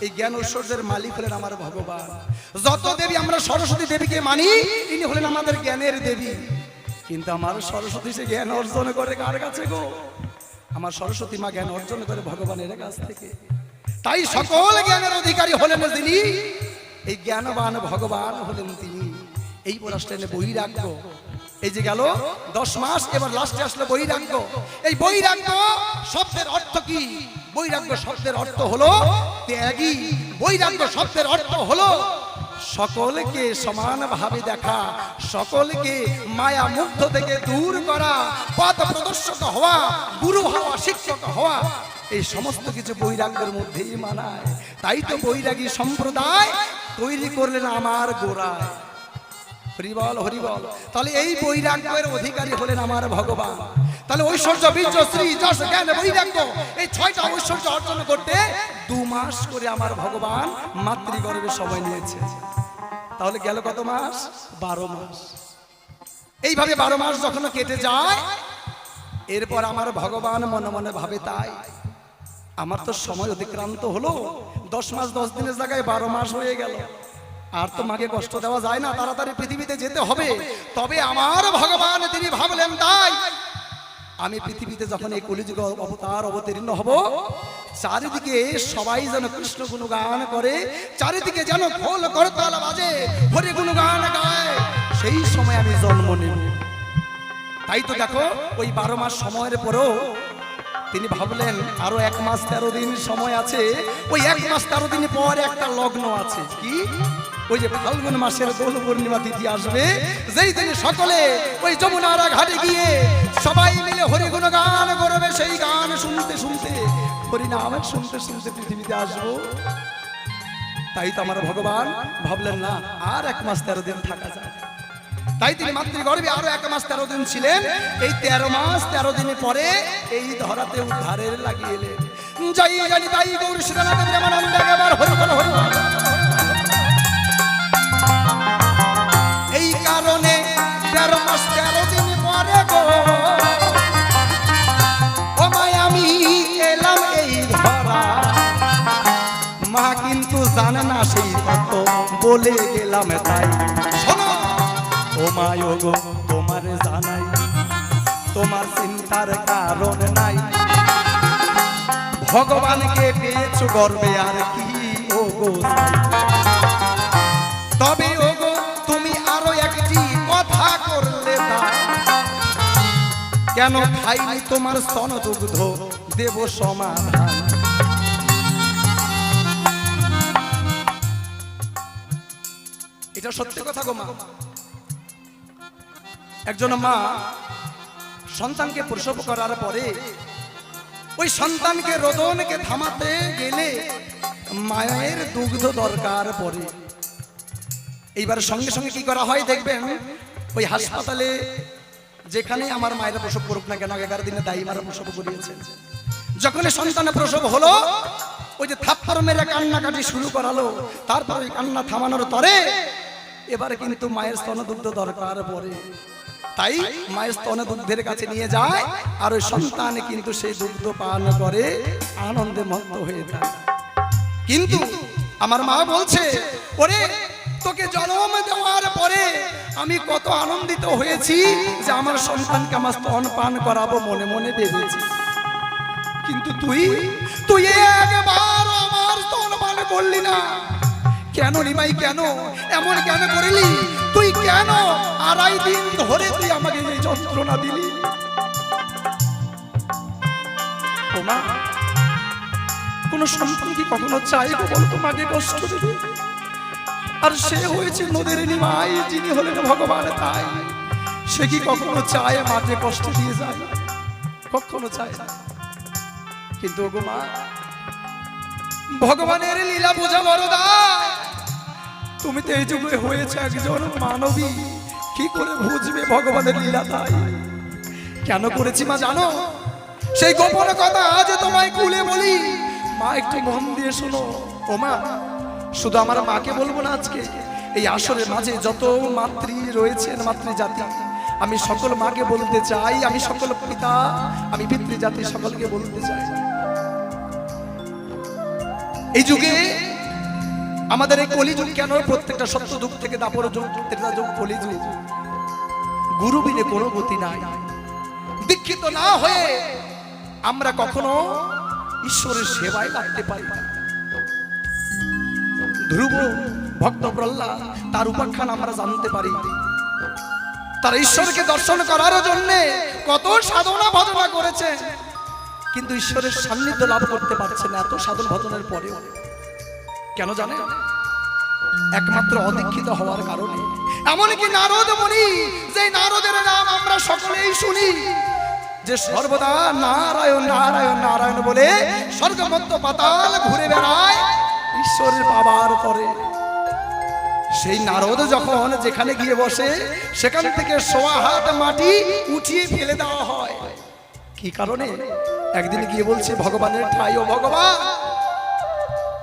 এই জ্ঞান ঐশ্বর্যের মালিক হলেন আমার ভগবান। যত দেবী আমরা সরস্বতী দেবীকে মানি, ইনি হলেন আমাদের জ্ঞানের দেবী। কিন্তু আমার সরস্বতী সে জ্ঞান অর্জন করে কার কাছে গো? আমার সরস্বতী মা জ্ঞান অর্জন করে ভগবানের কাছ থেকে। তাই সকল জ্ঞানের অধিকারী হলেন যিনি, এই জ্ঞানবান ভগবান হলেন তিনি। এই পর আসলেন বৈরাগ্য। এই যে গেল 10 মাস, এবার লাস্টে আসলো বৈরাগ্য। এই বৈরাগ্য শব্দের অর্থ কি? বৈরাগ্য শব্দের অর্থ হলো ত্যাগী। বৈরাগ্য শব্দের অর্থ হলো সকলকে সমানভাবে দেখা, সকলকে মায়া মুগ্ধ থেকে দূর করা, পথ প্রদর্শক হওয়া, গুরু হওয়া, শিক্ষক হওয়া, এই সমস্ত কিছু বৈরাগ্যের মধ্যেই মানায়। তাই তো বৈরাগী সম্প্রদায় তৈরি করলেন আমার গোড়ায়। হরিবল হরিবল। তাহলে এই বৈরাগ্যের অধিকারী হলেন আমার ভগবান। তাহলে ঐশ্বর্য বীর্য শ্রী যশ জ্ঞান বৈরাগ্য এই 6টা ঐশ্বর্য অর্জন করতে 2 মাস করে আমার ভগবান মাতৃগর্ভে সময় নিয়েছে। তাহলে গেল কত মাস? 12 মাস। এইভাবে 12 মাস যখন কেটে যায়, এরপর আমার ভগবান মনে মনে ভাবে, তাই আমার তো সময় অতিক্রান্ত হলো, 10 মাস 10 দিনের জায়গায় 12 মাস হয়ে গেল, আর তো মাকে কষ্ট দেওয়া যায় না, তাড়াতাড়ি পৃথিবীতে যেতে হবে। তবে আমার ভগবান তিনি ভাবলেন, তাই আমি পৃথিবীতে যখন এই কলিযুগ অবতার অবতীর্ণ হব, চারিদিকে সবাই যেন কৃষ্ণ গুণগান করে, চারিদিকে যেন খোল করতাল বাজে, হরি গুণগান গায়, সেই সময় আমি জন্ম নেব। তাই তো দেখো ওই 12 মাস সময়ের পরেও তিনি ভাবলেন আরো 1 মাস 13 দিন সময় আছে, ওই 1 মাস 13 দিন পর একটা লগ্ন আছে। কি? ওই যে ফাল্গুন মাসের দোল পূর্ণিমা তিথি আসবে, যেই দিন সকলে ওই যমুনার ঘাটে গিয়ে সবাই মিলে হরি গুণ গান করবে, সেই গান শুনতে শুনতে, হরি নাম শুনতে শুনতে পৃথিবীতে আসবো। তাই তো আমার ভগবান ভাবলেন না আর 1 মাস 13 দিন থাকা যায়। তাই তিনি মাতৃগর্ভে আরো 1 মাস 13 দিন ছিলেন। এই 13 মাস 13 দিন পরে এই ধরাতে উদ্ধারের লাগিয়ে এলেন। জয় জানি তাই গৌর শ্রীনাথ প্রেমানন্দ একবার হরি বল হরি বল। এই কারণে 13 মাস 13 দিন পরে গো ও মায় আমি এলাম এই ধরা, মা কিন্তু জানে না সেই তত্ত্ব, বলে গেলাম তাই। শোনো ও মায় গো তোমার জানাই, তোমার চিন্তার কারণ নাই, ভগবানকে পেয়েছো গর্বে আর কি ও গো। তবে ও গো তুমি আরো একটি কথা করলে না, কেন খাইনি তোমার স্তন দুগ্ধ দেব সমাধান। এটা সত্যি কথা গো মা। একজন মা সন্তানকে প্রসব করার পরে ওই সন্তানকে রোদনকে থামাতে গেলে মায়ের দুগ্ধ দরকার পড়ে। এইবার সঙ্গে সঙ্গে কি করা হয় দেখবেন, ওই হাসপাতালে যেখানে আমার মায়েরা প্রসব করুক না কেন, 11 দিনে দায়ী মারা প্রসব করিয়েছে, যখন সন্তানের প্রসব হলো ওই যে থাপ্পড় মেরে কান্নাকাটি শুরু করালো, তারপর ওই কান্না থামানোর তরে এবারে কিন্তু মায়ের স্তনদুগ্ধ দরকার পড়ে। তাই মায়ের স্তনদুগ্ধের কাছে নিয়ে যায়, আর ওই সন্তান কিন্তু সেই দুগ্ধ পান করে আনন্দে মত্ত হয়ে যায়। কিন্তু আমার মা বলছে, ওরে তোকে জন্ম দেওয়ার পরে আমি কত আনন্দিত হয়েছি যে আমার সন্তানকে আমার স্তন পান করাবো, মনে মনে ভেবেছি। কিন্তু তুই একবার আমার স্তন পান করলি না কেন রে ভাই? কেন এমন কেন করিলি? তুই কেন 2.5 দিন ধরে তুই আমাকে এই যন্ত্রণা দিলি? ও মা, কোন সন্তান কি কখনো চাই বল তোমাকে কষ্ট দেবে? আর সে হয়েছে নদীর নিমাই, যিনি হলেন ভগবান, তাই সে কি কখনো চায় মাকে কষ্ট দিয়ে যায়? কখনো চায় না। কিন্তু গো মা, ভগবানের লীলা বোঝা বড় দায়। তুমি তো এই যুগে হয়েছে একজন মানবী, কি করে বুঝবে ভগবানের লীলা? তাই কেন করেছি মা জানো? সেই গোপন কথা আজ তোমায় খুলে বলি, মা একটু মন দিয়ে শোনো। ও মা, শুধু আমার মাকে বলবো না, আজকে এই আসরের মাঝে যত মাতৃ রয়েছেন, মাতৃজাতি, আমি সকল মাকে বলতে চাই, আমি সকল পিতা, আমি পিতৃজাতি সকলকে বলতে চাই, এই যুগে আমাদের এই কলিযুগ কেন, প্রত্যেকটা সত্য যুগ থেকে দাপর যুগ, ত্রেতা যুগ, কলিযুগ, গুরু বিনে কোনো গতি নাই। দীক্ষিত না হয়ে আমরা কখনো ঈশ্বরের সেবায় লাগতে পারি না। ধ্রুব ভক্ত প্রহ্লাদ, তার উপাখ্যান আমরা জানতে পারি। তার ঈশ্বরকে দর্শন করার জন্য কত সাধনা ভজনা করেছে, কিন্তু ঈশ্বরের সান্নিধ্য লাভ করতে পারছে না এত সাধন ভজনের পরেও। কেন জানে? একমাত্র অদীক্ষিত হওয়ার কারণে। এমনকি নারদ মুনি, যে নারদের নাম আমরা সকলেই শুনি, যে সর্বদা নারায়ণ নারায়ণ নারায়ণ বলে স্বর্গ মধ্য পাতাল ঘুরে বেড়ায় ঈশ্বরের পাবার পরে, সেই নারদ যখন যেখানে গিয়ে বসে সেখান থেকে সোয়া হাত মাটি উঠিয়ে ফেলে দেওয়া হয়। কি কারণে? একদিন গিয়ে বলছে ভগবানের ঠাই, ও ভগবান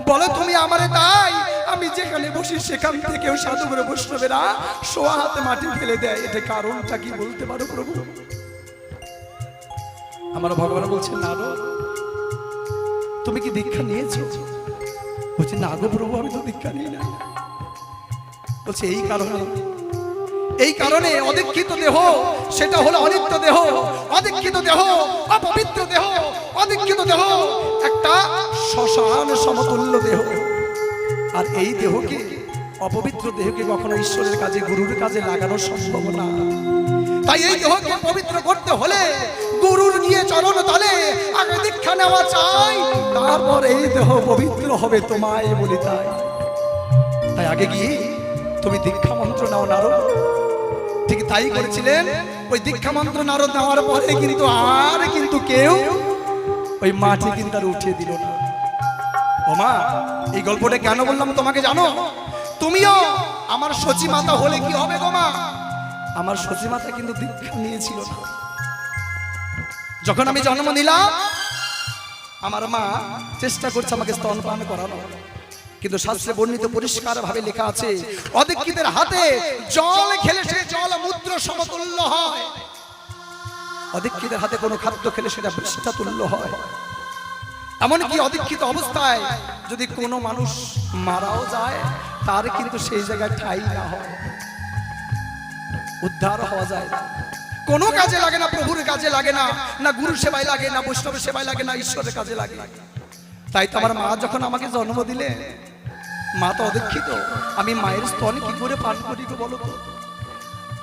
বলো তুমি আমারে তাই আমি যেখানে বসি সেখান থেকেও সাধুগুরু বৈষ্ণবেরা সোয়া হাতে মাটি ফেলে দেয়, এটা কারণটা কি বলতে পারো প্রভু? আমার ভগবান বলছে নারদ তুমি কি দীক্ষা নিয়েছো? বলছে না গো প্রভু আমি তো দীক্ষা নিই না। বলছে এই কারণে অদীক্ষিত দেহ সেটা হলো অনিত্য দেহ, অদীক্ষিত দেহ অপবিত্র দেহ, অদীক্ষিত দেহ একটা শ্মশান সমতুল্য দেহ। আর এই দেহকে, অপবিত্র দেহকে কখনো ঈশ্বরের কাজে গুরুর কাজে লাগানো সম্ভব না। তাই এই দেহকে পবিত্র করতে হলে গুরুর গিয়ে চরণ তলে আগে দীক্ষা নেওয়া চাই, তারপর এই দেহ পবিত্র হবে তোমায় বলি। তাই আগে গিয়ে তুমি দীক্ষা মন্ত্র নাও নারদ। ঠিক তাই করেছিলেন। ওই দীক্ষা মন্ত্র নারদ নেওয়ার পরে কিন্তু কেউ ওই মাটি কিন্তু আর উঠিয়ে দিল না। ও মা, এই গল্পটা কেন বললাম তোমাকে জানো? তুমিও আমার সচী মাতা হলে কি হবে গো মা? আমার সচী মাতা কিন্তু দীক্ষা নিয়েছিল না। যখন আমি জন্ম নিলাম আমার মা চেষ্টা করছে আমাকে স্তনপান করানো, কিন্তু শাস্ত্রে বর্ণিত পরিষ্কার ভাবে লেখা আছে অদীক্ষিতের হাতে জল খেলে সে জল মূত্র সমতুল্য হয়। অদীক্ষিতের হাতে কোনো খাদ্য খেলে সেটা বৃষ্টা তুল্য হয়। এমনকি অদীক্ষিত অবস্থায় যদি কোনো মানুষ মারাও যায় তার কিন্তু সেই জায়গায় ঠাঁই না হয়, উদ্ধার হওয়া যায় না। কোনো কাজে লাগে না, প্রভুর কাজে লাগে না, না গুরু সেবায় লাগে, না বৈষ্ণবের সেবায় লাগে, না ঈশ্বরের কাজে লাগে। তাই তো আমার মা যখন আমাকে জন্ম দিলে, মা তো অদীক্ষিত, আমি মায়ের স্তন কি করে পান করি বলো তো?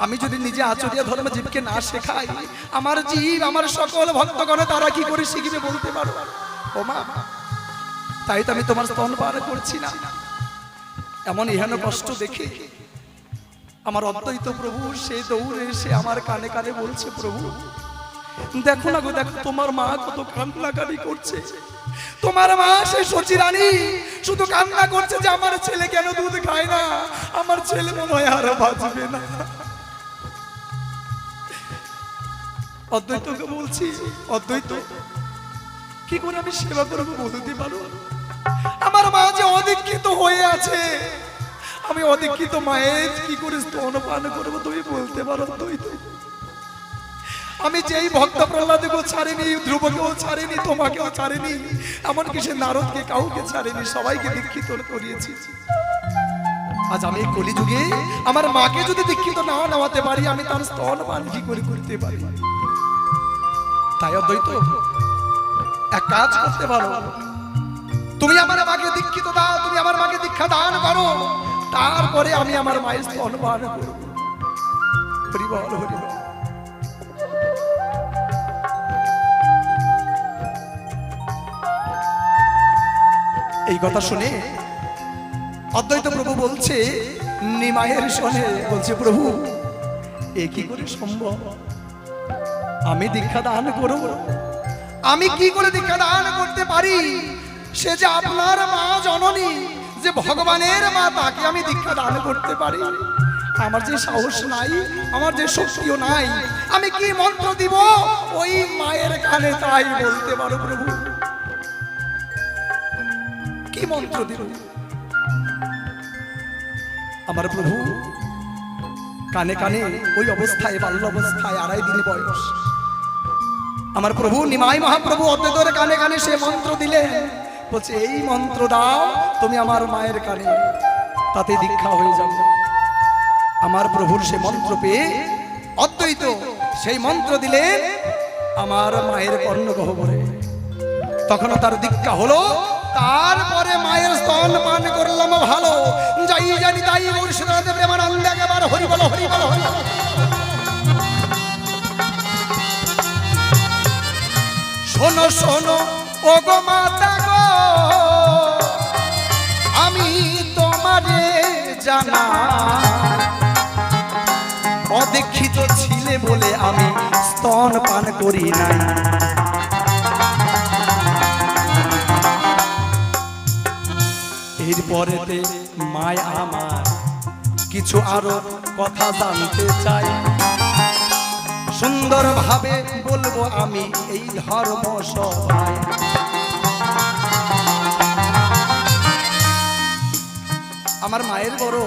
আমি যদি নিজে আচরিয়া ধর্ম জীবকে না শেখাই, আমার জীব আমার সকল ভক্তগণ তারা কি করে শিখবে বলতে পারো? ও মা, তাই তো আমি তোমার স্তন পান করছি না। এমন ইহানো কষ্ট দেখে আমার অদ্বৈত প্রভু সে দৌড়ে এসে আমার কানে কানে বলছে, প্রভু দেখো না গো, দেখো তোমার মা কত কান্নাকাটি করছে। তোমার মা সে সচী রানী শুধু কান্না করছে যে আমার ছেলে কেন দুধ খায় না, আমার ছেলে মনে হয় আর বাঁচবে না। অদ্বৈতকে বলছি, অদ্বৈত কি করে আমি সেবা করবো বলতে পারো? আমার মা যে অদীক্ষিত হয়ে আছে, আমি অদীক্ষিত মায়ের কি করে স্তনপান করবো তুমি বলতে পারো? অদ্বৈত আমি যেই ভক্ত প্রহ্লাদকেও ছাড়িনি, ধ্রুবকেও ছাড়িনি, তোমাকেও ছাড়িনি, এমনকি সে নারদকে কাউকে ছাড়িনি, সবাইকে দীক্ষিত করিয়েছি। আজ আমি কলিযুগে আমার মাকে যদি দীক্ষিত না নেওয়াতে পারি, আমি তার স্তনপান কি করে করতে পারি? তাই অদ্বৈত এক কাজ করতে পারো, তুমি আমার মাকে দীক্ষিত দাও, তুমি আমার মাকে দীক্ষা দান করো, তারপরে আমি আমার মায়ের স্তনপান করব। হরি বল, হরি বল। এই কথা শুনে অদ্বৈত প্রভু বলছে নিমায়ের শোনে, বলছে প্রভু এ কি করে সম্ভব? আমি দীক্ষা দান করব? আমি কি করে দীক্ষা দান করতে পারি? সে যে আপনার মা জননী, যে ভগবানের মা, তাকে আমি দীক্ষা দান করতে পারি? আমার যে সাহস নাই, আমার যে শক্তিও নাই, আমি কি মন্ত্র দিব ওই মায়ের কানে? তাই বলতে পারো প্রভু, কি মন্ত্র দিব? আমার প্রভু কানে কানে ওই অবস্থায়, বাল্য অবস্থায় 2.5 দিন বয়স, আমার প্রভু নিমাই মহাপ্রভু অদ্বৈতের কানে কানে সে মন্ত্র দিলে, বলছে এই মন্ত্র দাও তুমি আমার মায়ের কানে, তাতে দীক্ষা হয়ে যাবে। আমার প্রভুর সে মন্ত্র পেয়ে অদ্বৈত সেই মন্ত্র দিলে আমার মায়ের কর্ণগহ্বরে, তখনও তার দীক্ষা হলো। তারপরে মায়ের স্তন পান করলাম ভালো, যাই জানি তাই মুর্শিদাবাদে প্রেমানন্দে একবার হরি বলো, হরি বলো, হরি বলো। শোনো শোনো ও গো মাতা গো, আমি তোমারে জানা, অদীক্ষিত ছিলে বলে আমি স্তন পান করি নাই। এরপরেতে মায় আমার কিছু আরো কথা জানতে চাই, সুন্দরভাবে বলবো আমি এই ধর্ম সভায়। আমার মায়ের বড়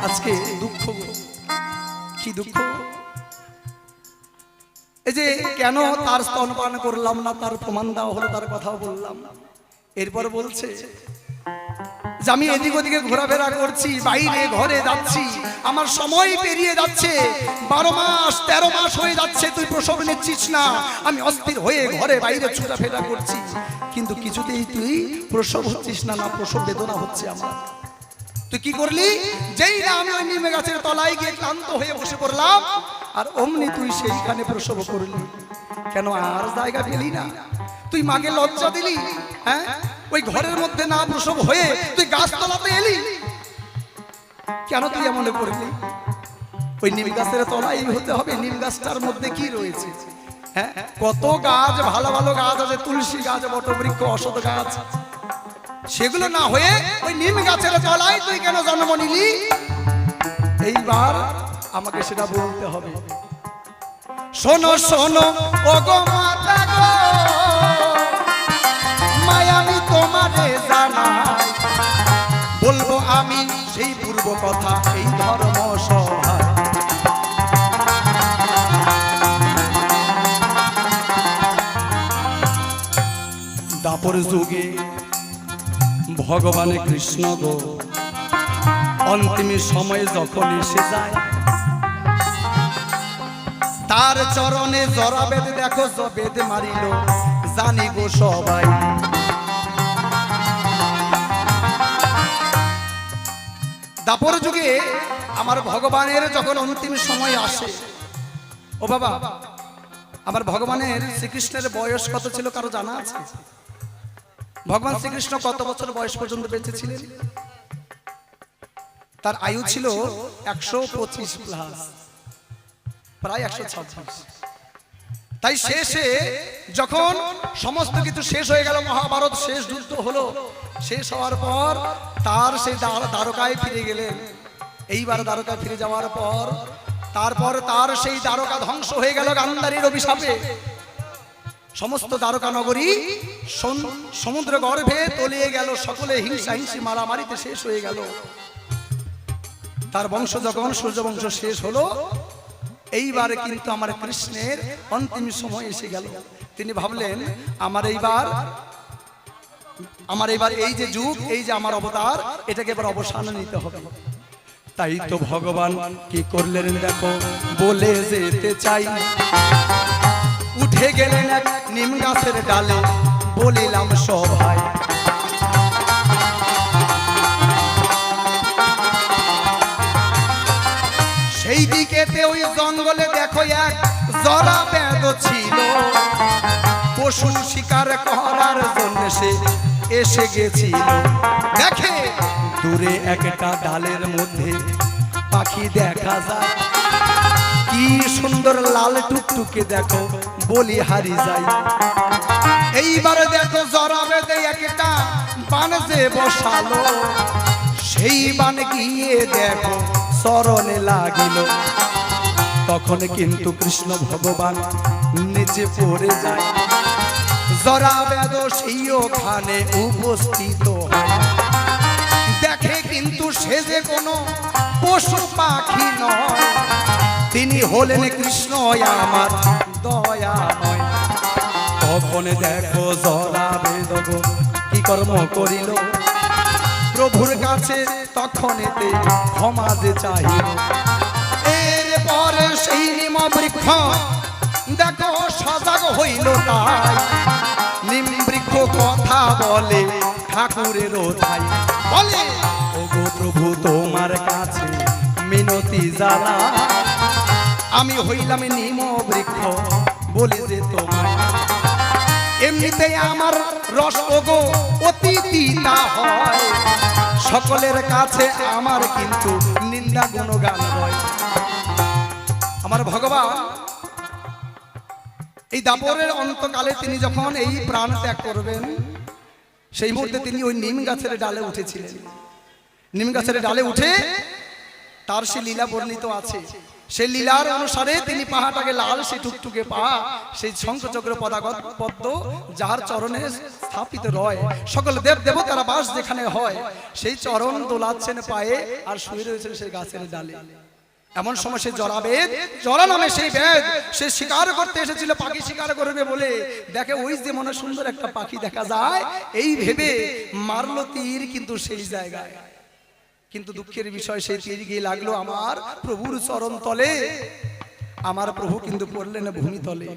আজকে দুঃখ। কি দুঃখ? এই যে কেন তার স্তনপান করলাম না, তার প্রমাণ দেওয়া হলো, তার কথাও বললাম। এরপর বলছে যে আমি এদিক ওদিকে ঘোরাফেরা করছি, বাইরে ঘরে যাচ্ছি, আমার সময় পেরিয়ে যাচ্ছে, 12 মাস 13 মাস হয়ে যাচ্ছে, তুই প্রসব নিচ্ছিস না। আমি অস্থির হয়ে ঘরে বাইরে ছোটাফেরা করছি, কিন্তু কিছুতেই তুই প্রসব হচ্ছিস না, না প্রসব বেদনা হচ্ছে আমার। তুই কি করলি? যেই না আমি ওই নিমে গাছের তলায় গিয়ে ক্লান্ত হয়ে বসে পড়লাম, আর অমনি তুই সেইখানে প্রসব করলি। কেন আর জায়গা পেলি না? তুই মাকে লজ্জা দিলি? হ্যাঁ, ওই ঘরের মধ্যে না প্রসব হয়ে তুই গাছতলাতে এলি। কেন তুই এমন করলি? ওই নিম গাছের তলায় হতে হবে। নিম গাছটার মধ্যে কি রয়েছে? হ্যাঁ, কত গাছ, ভালো ভালো গাছ আছে, তুলসী গাছ, বটবৃক্ষ, অশ্বত্থ গাছ, সেগুলো না হয়ে ওই নিম গাছের তলায় তুই কেন জন্ম নিলি? এইবার আমাকে সেটা বলতে হবে। শোনো শোনো ও গো মাতা গো, মায়া আমি তোমারে জানাই, বলবো আমি সেই পূর্ব কথা এই ধর্ম সভায়। দাপর যুগে ভগবান কৃষ্ণ গো অন্তিম সময় যখন এসে যায়, তার চরণে জরা বেদে দেখো বেদ মারিল, জানি গো সবাই। দাপর যুগে আমার ভগবানের যখন অন্তিম সময় আসে, ও বাবা, আমার ভগবানের শ্রীকৃষ্ণের বয়স কত ছিল কারো জানা আছে? ভগবান শ্রীকৃষ্ণ কত বছর বয়স পর্যন্ত বেঁচে ছিলেন? তার আয়ু ছিল 125 প্লাস, প্রায় 126। তাই শেষে যখন সমস্ত কিছু শেষ হয়ে গেল, মহাভারত শেষ যুদ্ধ হলো, শেষ হওয়ার পর তার সেই দ্বারকায় ফিরে গেলেন। এইবার দ্বারকায় ফিরে যাওয়ার পর তারপর তার সেই দ্বারকা ধ্বংস হয়ে গেল গান্ধারীর অভিশাপে। সমস্ত দ্বারকা নগরী সমুদ্র গর্ভে তলিয়ে গেল, সকলে হিংসা হিংসি মারামারিতে শেষ হয়ে গেল। তার বংশ যখন সূর্যবংশ শেষ হলো, এইবার কিন্তু আমার কৃষ্ণের অন্তিম সময় এসে গেল। তিনি ভাবলেন আমার এইবার এই যে যুগ, এই যে আমার অবতার, এটাকে এবার অবসান নিতে হবে। তাই তো ভগবান কি করলেন দেখো, বলে যেতে চাই, উঠে গেলেন এক নিম গাছের ডালে, বলিলাম সবাই। সেই দিকেতে ওই জঙ্গলে দেখো এক জরা বেদ ছিল, পশু শিকার করার জন্য সে এসে গেছিল। দেখে দূরে একটা ডালের মধ্যে পাখি দেখা যায়, কি সুন্দর লাল টুকটুকে দেখো, বলি হারি যাই। এইবার দেখো জরা বেদে একটা বান যে বসালো, সেই বান গিয়ে দেখো চরণে লাগিল। তখন কিন্তু কৃষ্ণ ভগবান নিচে পড়ে যায়, জরা বেদ সেই ওখানে উপস্থিত হয়। দেখে কিন্তু সে যে কোনো পশু পাখি নয়, তিনি হলেন কৃষ্ণ আমার দয়াময়। তখন দেখো জরা বেদ কি কর্ম করিল, প্রভুর কাছে তখন এতে ক্ষমা যে চাহিল। এরপরে সেই নিম বৃক্ষ দেখো সজাগ হইল, তাই নিম বৃক্ষ কথা বলে ঠাকুরের তাই বলে, ওগো প্রভু তোমার কাছে মিনতি জানা, আমি হইলাম নিম বৃক্ষ, বলে যে তোমার এমনিতে আমার রস ওগো অতি তিতা হয়, সকলের কাছে আমার কিন্তু নিন্দা গুণগান হয়। আমার ভগবান এই দাপরের অন্তকালে তিনি যখন এই প্রাণ ত্যাগ করবেন, সেই মুহূর্তে তিনি ওই নিম গাছের ডালে উঠেছিলেন। নিম গাছের ডালে উঠে তার সে লীলা বর্ণিত আছে। সেই লীলার অনুসারে তিনি পাহাটাকে লাল, সেই টুকটুকে পাহা, সেই শঙ্খচক্র পদাগত পদ্ম যার চরণে স্থাপিত রয়, সকল দেব দেবতারা বাস যেখানে হয়, সেই চরণ দোলাচ্ছেন পায়ে আর শুয়ে রয়েছেন সেই গাছের ডালে। এমন সময় সে জরাবেদ, জরা নামে সেই বেদ, সে শিকার করতে এসেছিল, পাখি শিকার করবে বলে দেখে ওই যে মনে সুন্দর একটা পাখি দেখা যায়, এই ভেবে মারলো তীর কিন্তু সেই জায়গায়। কিন্তু দুঃখের বিষয় সেই তীর গিয়ে লাগলো আমার প্রভুর চরণ তলে। আমার প্রভু কিন্তু পড়লেন ভূমি তলে।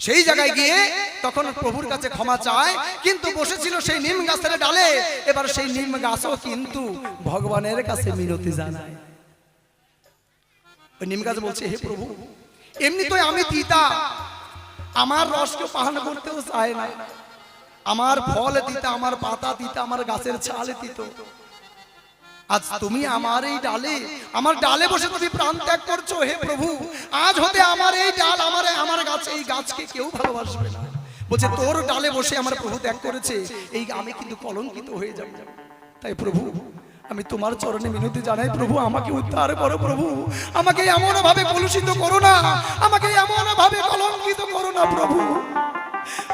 সেই জায়গায় গিয়ে তখন প্রভুর কাছে ক্ষমা চায়, কিন্তু বসেছিল সেই নিম গাছের ডালে। এবার সেই নিম গাছও কিন্তু ভগবানের কাছে মিনতি জানায়। ওই নিম গাছ বলছে, হে প্রভু, এমনি তো আমি তিতা, আমার রসকে পান করতেও চায় না, আমার ফল তিতা, আমার পাতা তিতা, আমার গাছের ছাল তিতো। আজ তুমি আমার এই ডালে, আমার ডালে বসে তুমি প্রাণ ত্যাগ করছো। হে প্রভু, আজ হতে আমার এই ডাল, আমার গাছ, এই গাছকে কেউ ভালোবাসবে না। বলছে তোর ডালে বসে আমার প্রভু ত্যাগ করেছে, এই আমি কিন্তু কলঙ্কিত হয়ে যাব। তাই প্রভু, আমি তোমার চরণে মিনতি জানাই, প্রভু আমাকে উদ্ধার করো। প্রভু আমাকে এমন ভাবে কলুষিত করো না, আমাকে এমন ভাবে কলঙ্কিত করো না। প্রভু,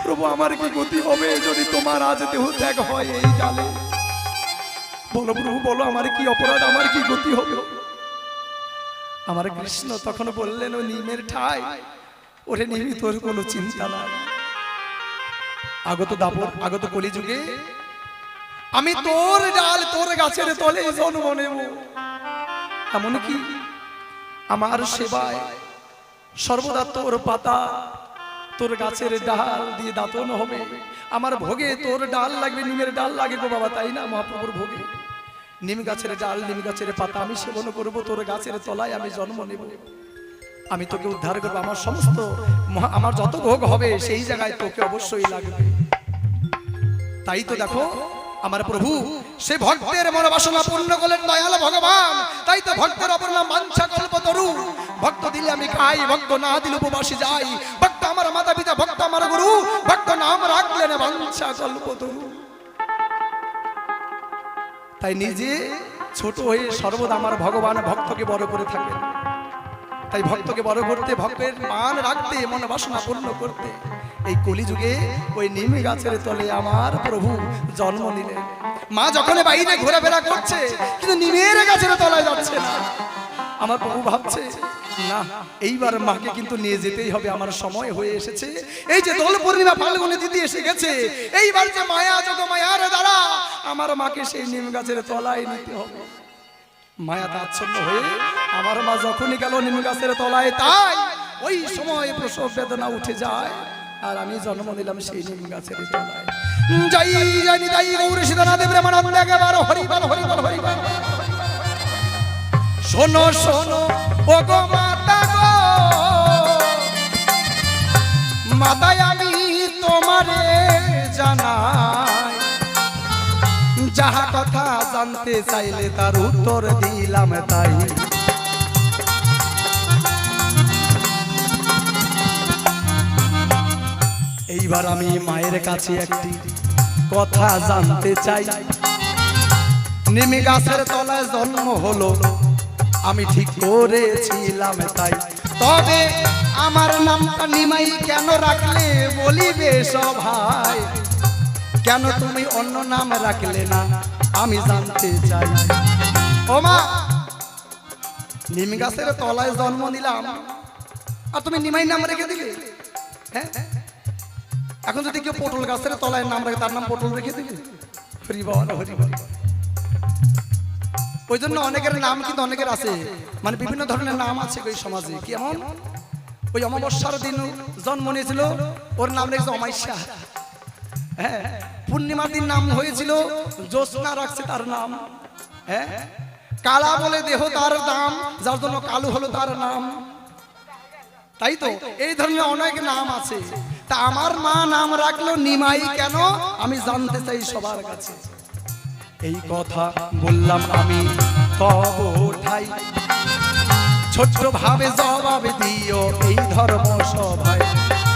প্রভু আমার কি গতি হবে যদি তোমার আজ দেহ ত্যাগ হয় এই ডালে? বলো প্রভু, বলো আমার কি অপরাধ, আমার কি গতি হবে? আমার কৃষ্ণ তখন বললেন, ও নিমের ঠাই, ওরে নিমি, তোর কোনো চিন্তা নাই। আগত দাপর, আগত কলিযুগে আমি তোর ডাল, তোর গাছের তলে জন্ম নেব। এমনকি আমার সেবায় সর্বদা তোর পাতা, তোর গাছের ডাল দিয়ে দাতন হবে। আমার ভোগে তোর ডাল লাগবে, নিমের ডাল লাগে গো বাবা, তাই না? মহাপ্রভুর ভোগে নিম গাছের ডাল, নিম গাছের পাতা আমি সেবন করবো, তোর গাছের তলায় আমি জন্ম নেব। আমি তোকে উদ্ধার করবো, আমার সমস্ত আমার যত ভোগ হবে সেই জায়গায় তোকে অবশ্যই লাগবে। তাই তো দেখো আমার প্রভু সে ভক্তের মনোবাসনা পূর্ণ করলেন দয়াল ভগবান। তাই তো ভক্তের অপর নাম বাঞ্ছা কল্পতরু। ভক্ত দিলে আমি খাই, ভক্ত না দিলে উপবাসী যাই। ভক্ত আমার মাতা পিতা, ভক্ত আমার গুরু, ভক্ত নাম রাখলেন বাঞ্ছা কল্পতরু। তাই নিজে ছোট হয়ে সর্বদা আমার ভগবান ভক্তকে বড় করে থাকেন। তাই ভক্তকে বড় করতে, ভক্তের মান রাখতে, মনোবাসনা পূর্ণ করতে এই কলিযুগে ওই নিম গাছের তলে আমার প্রভু জন্ম নিলেন। মা যখন বাইরে ঘোরাফেরা করছে কিন্তু নিমের গাছের তলায় যাচ্ছে না। আমার প্রভু ভাবছে, না এইবার মাকে কিন্তু নিয়ে যেতেই হবে, আমার সময় হয়ে এসেছে। এই যে দোল পূর্ণিমা ফাল্গুনে দিদি এসে গেছে, এইবার যে মায়া যোগ মায়ার দ্বারা আমার মাকে সেই নিম গাছের তলায় নিতে হবে। মায়া তাচ্ছন্ন হয়ে আমার মা যখনই গেল নিম গাছের তলায়, তাই ওই সময় প্রসব বেদনা উঠে যায়, আর আমি জন্ম নিলাম সেই নিম গাছের তলায়। জয় জয় নিতাই গৌর সীতানাথ প্রেমানন্দ একেবার হরিবল হরিবল হরিবল। শোনো শোনো ও গো মাতা গো, মাতায় আমি তোমারে জানাই, যাহা কথা জানতে চাইলে তার উত্তর দিলাম তাই। এইবার আমি মায়ের কাছে একটি কথা জানতে চাই। নিম গাছের তলায় জন্ম হলো, আমি ঠিক করেছিলাম তাই। তবে আমার নামটা নিমাই কেন রাখলে বলিবে সবাই? কেন তুমি অন্য নাম রাখলে না আমি জানতে চাই। ও মা, নিম গাছের তলায় জন্ম নিলাম আর তুমি নিমাই নাম রেখে দিলে? হ্যাঁ, এখন যদি কেউ পটল গাছের তলায় নাম রাখে তার নাম পটল রেখে দিলে? হরিবল হরিবল। ওই জন্য অনেকের নাম কিন্তু অনেকের আছে, মানে বিভিন্ন ধরনের নাম আছে ওই সমাজে। কেমন? ওই অমাবস্যার দিন জন্ম নিয়েছিল, ওর নাম রেখেছে অমাইশা। হ্যাঁ, পূর্ণিমার দিন নাম হয়েছিল জ্যোৎস্না, রাখছে তার নাম। হ্যাঁ, কালা বলে দেহ তার নাম, যার জন্য কালু হলো তার নাম। তাই তো এই ধরনের অনেক নাম আছে। তা আমার মা নাম রাখলো নিমাই কেন, আমি জানতে চাই সবার কাছে। এই কথা বললাম আমি তব ঠাই, ছোট্ট ভাবে জবাব দিও এই ধর্ম সভায়।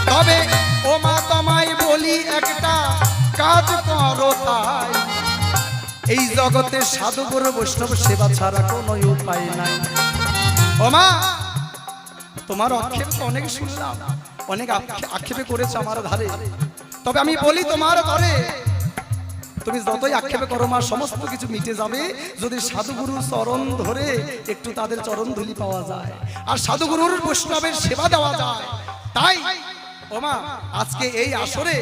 তবে ও মা তোমায় বলি একটা কাজ করো তাই, এই জগতে সাধুগুরু বৈষ্ণব সেবা ছাড়া কোনো উপায় নাই। ও মা, তোমার আক্ষেপ তো অনেক শুনলাম, অনেক আক্ষেপে করেছে আমার ধারে, তবে আমি বলি তোমার ঘরে তুমি যতই আক্ষেপে করো মা, সমস্ত কিছু মিটে যাবে যদি সাধুগুরু চরণ ধরে একটু তাদের চরণ ধুলি পাওয়া যায় আর সাধুগুরুর বৈষ্ণবের সেবা দেওয়া যায়। তাই ও মা, আজকে এই আসরে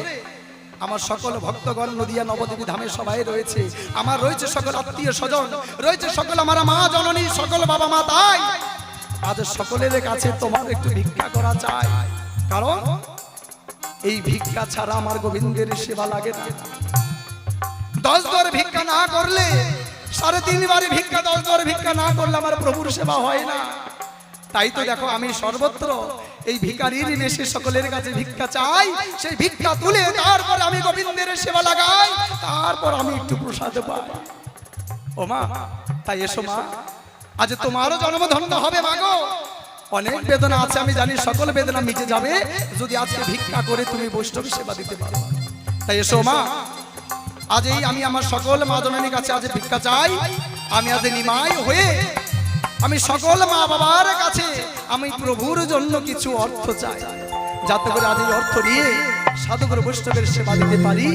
আমার সকল ভক্তগণ নদিয়া নবদ্বীপ ধামে সবাই রয়েছে, আমার রয়েছে সকল আত্মীয় স্বজন, রয়েছে সকল আমার মা জননী, সকল বাবা মা। তাই আজ সকলের কাছে তোমার একটু ভিক্ষা করা চাই, কারণ এই ভিক্ষা ছাড়া আমার গোবিন্দের সেবা লাগে না। 10 বার ভিক্ষা না করলে, 3.5 বার ভিক্ষা, 10 বার ভিক্ষা না করলে আমার প্রভুর সেবা হয় না। তাই তো দেখো আমি সর্বত্র এই ভিখারির বেশে সকলের কাছে ভিক্ষা চাই, সেই ভিক্ষা তুলে তারপর আমি গোবিন্দের সেবা লাগাই, তারপর আমি একটু প্রসাদ পাই। ও মা, তাই এসো মা, আজ তোমারও জন্মধন্য হবে মাগো। অনেক বেদনা আছে আমি জানি, সকল বেদনা মিটে যাবে যদি আজকে ভিক্ষা করে তুমি বৈষ্ণব সেবা দিতে পারো। তাই এসো মা, আজই আমি আমার সকল মা জননীর কাছে আজ ভিক্ষা চাই। আমি আজ নিমাই হয়ে আমি সকল মা বাবার কাছে আমি প্রভুর জন্য কিছু অর্থ চাই, যাতে করে আজ এই অর্থ নিয়ে সাধুগুরু বৈষ্ণবের সেবা দিতে পারি।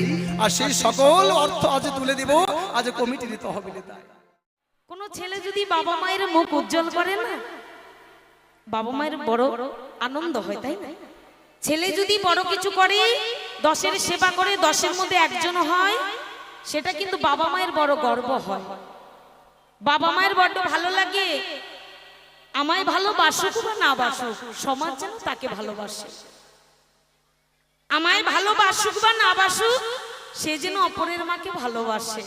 আর সেই সকল অর্থ আজ তুলে দিব আজ কমিটির তহবিলে। তাই কোন ছেলে যদি বাবা মায়ের মুখ উজ্জ্বল করে না, বাবা মায়ের বড় আনন্দ হয়, তাই না? ছেলে যদি বড় কিছু করে, 10-এর সেবা করে, 10-এর মধ্যে একজন হয়, সেটা কিন্তু বাবা মায়ের বড় গর্ব হয়। বাবা মায়ের বড্ড ভালো লাগে, আমায় ভালোবাসুক বা না বাসুক, সমাজ যেন তাকে ভালোবাসে। আমায় ভালোবাসুক বা না বাসুক, সে যেন অপরের মাকে ভালোবাসে।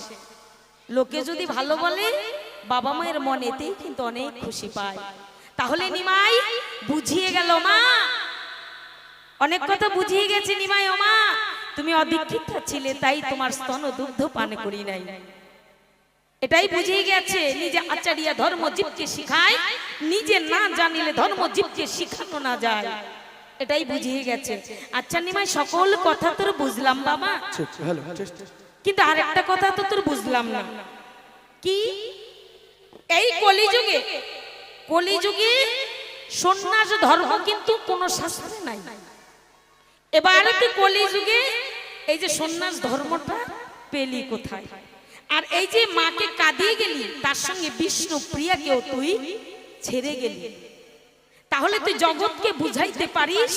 লোকে যদি ভালো বলে, বাবা মায়ের মনেতেই কিন্তু অনেক খুশি পায়। তাহলে নিমাই বুঝিয়ে গেল মা, অনেক কথা বুঝিয়ে গেছে নিমাই। ও মা, তুমি অদীক্ষিতা ছিলে, তাই তোমার স্তন দুগ্ধ পান করি নাই, এটাই বুঝিয়ে গেছে। নিজে আচারিয়া ধর্ম জীবকে শিখায়, নিজে না জানিলে ধর্ম জীবকে শিখানো না যায়, এটাই বুঝিয়ে গেছে। আচ্ছা নিমাই, সকল কথা তোর বুঝলাম বাবা, কিন্তু আরেকটা কথা তো তোর বুঝলাম না। কি? এই কলিযুগে সন্ন্যাস ধর্ম কিন্তু কোন শাস্ত্রে নাই। এবার তুই কলিযুগে এই যে সন্ন্যাস ধর্মটা পেলি কোথায়? আর এই যে মাকে কাঁদিয়ে গেলি, তার সঙ্গে বিষ্ণু প্রিয়াকেও তুই ছেড়ে গেলি, তাহলে তুই জগৎকে বুঝাইতে পারিস,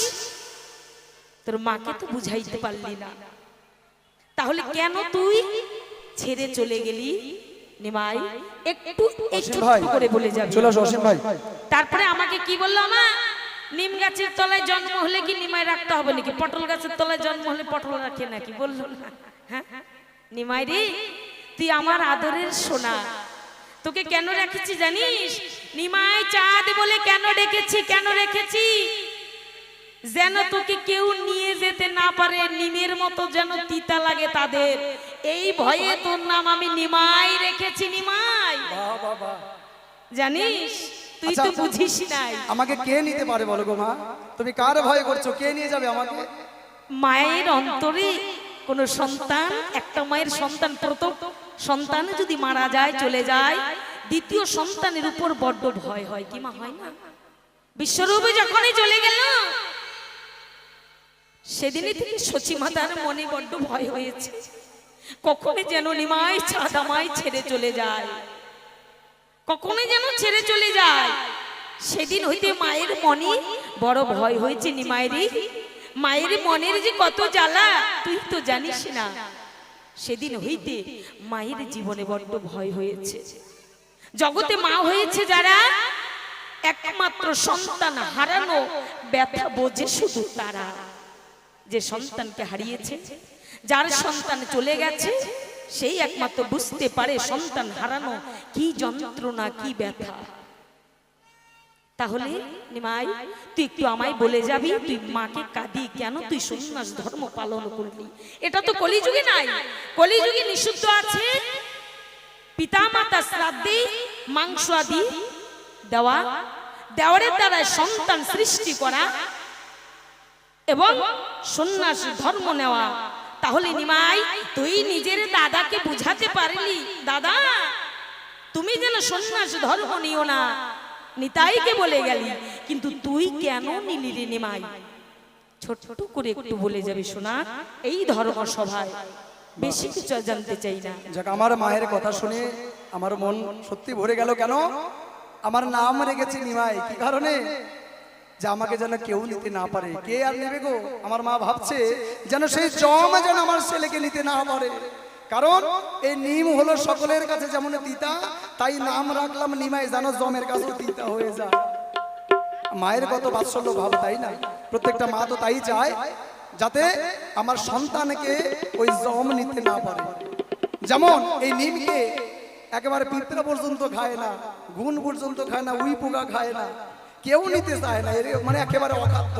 তোর মাকে তো বুঝাইতে পারলি না। তাহলে কেন তুই ছেড়ে চলে গেলি নিমাই? একটু করে বলে যাবি। তারপরে আমাকে কি বললো মা, নিম গাছের তলায় জন্ম হলে কি নিমাই রাখতে হবে নাকি? পটল গাছের তলায় জন্ম হলে পটল রাখে নাকি? বললো না। হ্যাঁ নিমাই রে, তুই আমার আদরের সোনা, তোকে কেন রেখেছি জানিস? নিমাই চাঁদ বলে কেন ডেকেছি, কেন রেখেছি? যেন তোকে কেউ নিয়ে যেতে না পারে, নিমের মতো যেন তিতা লাগে তাদের, এই ভয়ে তোর নাম আমি নিমাই রেখেছি। নিমাই জানিস, তুই তো বুঝিস নাই। আমাকে কে নিতে পারে বলো গো মা? তুমি কার ভয় করছো? কে নিয়ে যাবে আমাকে? মায়ের অন্তরে কোন সন্তান, একটা মায়ের সন্তান, প্রথম সন্তান যদি মারা যায়, চলে যায়, দ্বিতীয় সন্তানের উপর বড্ড ভয় হয়, কি মা হয় না? বিশ্বরূপ যখনই চলে গেল, সেদিনই থেকে সচী মাতার মনে বড্ড ভয় হয়েছে, কখনো যেন নিমাই চাঁদ আমায় ছেড়ে চলে যায়, কখনো যেন ছেড়ে চলে যায়। সেদিন হইতে মায়ের মনে বড় ভয় হয়েছে। নিমাইরি, মায়ের মনের যে কত জ্বালা তুই তো জানিস না। সেদিন হইতে মায়ের জীবনে বড্ড ভয় হয়েছে। জগতে মা হয়েছে যারা, একমাত্র সন্তান হারানো ব্যথা বোঝে শুধু তারা। যে সন্তানকে হারিয়েছে, যার সন্তান চলে গেছে, সেই একমাত্র বুঝতে পারে সন্তান হারানো কি যন্ত্রণা, কি ব্যথা। তাহলে নিমাই, তুই একটু আমায় বলে যাবি, তুই মাকে কাঁদি কেন? তুই সন্ন্যাস ধর্ম পালন করলি, এটা তো কলিযুগে নাই। কলিযুগে নিষিদ্ধ আছে পিতা মাতা শ্রাদ্ধে মাংস আদি দেওয়া, দেওয়ারের দ্বারা সন্তান সৃষ্টি করা এবং সন্ন্যাস ধর্ম নেওয়া। তাহলে নিমাই তুই নিজের দাদাকে বুঝাতে পারলি, দাদা তুমি যেন সন্ন্যাস ধর্ম নিও না, নিতাইকে বলে গেলি, কিন্তু তুই কেন নিলি রে নিমাই? ছোট করে একটু বলে যাবি শোনা, এই ধর্ম সভায় বেশি কিছু জানতে চাই না। যাক, আমার মায়ের কথা শুনে আমার মন সত্যি ভরে গেল। কেন আমার নাম রেখেছি নিমাই? কি কারণে? যে আমাকে যেন কেউ নিতে না পারে। কে আর নেবে গো? আমার মা ভাবছে যেন সেই জম যেন আমার ছেলেকে নিতে না পারে। কারণ এই নিম হলো সকলের কাছে যেমন তিতা, তাই নাম রাখলাম নিমাই, যেন জমের কাছে তিতা হয়ে যায়। মায়ের কত বাৎসল্য ভাব, তাই না? প্রত্যেকটা মা তো তাই চায়, যাতে আমার সন্তানকে ওই জম নিতে না পারে। যেমন এই নিমকে একেবারে পিঁপড়া পর্যন্ত খায় না, গুণ পর্যন্ত খায় না, উই পোকা খায় না, কেউ নিতে চায় না, এর মানে একেবারে অখাদ্য।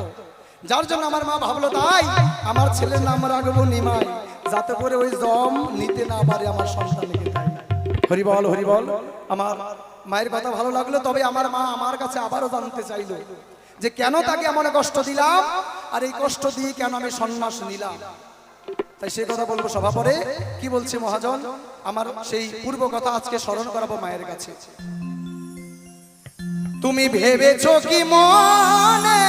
যার জন্য আমার মা ভাবলো তাই আমার ছেলের নাম রাখবো নিমাই, যাতে করে ওই জম নিতে না পারে আমার সন্তানকে। তাই হরিবল হরিবল। আমার মায়ের কথা ভালো লাগলো। তবে আমার মা আমার কাছে আবারও জানতে চাইলো যে কেন তাকে এমন কষ্ট দিলাম, আর এই কষ্ট দিয়ে কেন আমি সন্ন্যাস নিলাম। তাই সে কথা বলবো সভা পরে। কি বলছে মহাজন? আমার সেই পূর্ব কথা আজকে স্মরণ করাবো মায়ের কাছে। তুমি ভেবেছো কি মনে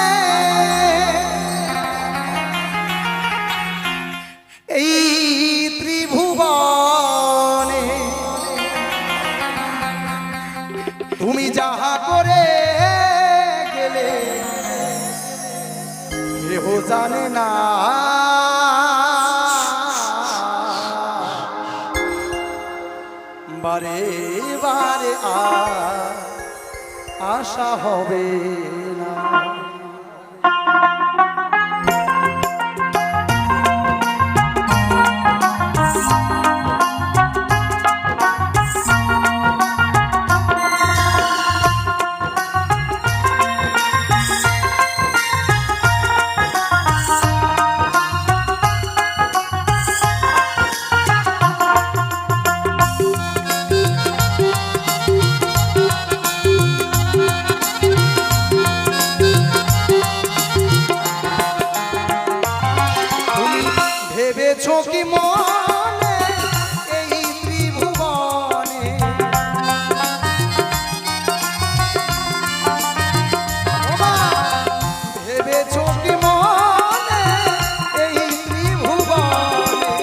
এই ত্রিভুবনে তুমি যাহা করে গেলে কেহ জানে না, বারে বারে আশা হবে না। ভেবেছো কি মনে এই ত্রিভুবনে ভেবেছো কি মনে এই ত্রিভুবনে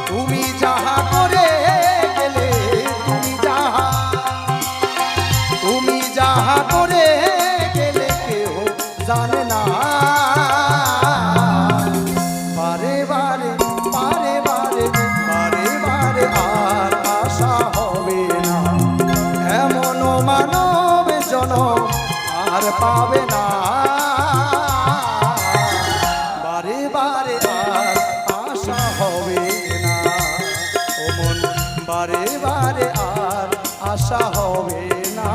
তুমি যাহা করে গেলে, তুমি যাহা করে গেলে কেউ জানে না, আর পাবে না, বারে বারে আর আশা হবে না। ও মন, বারে বারে আর আশা হবে না।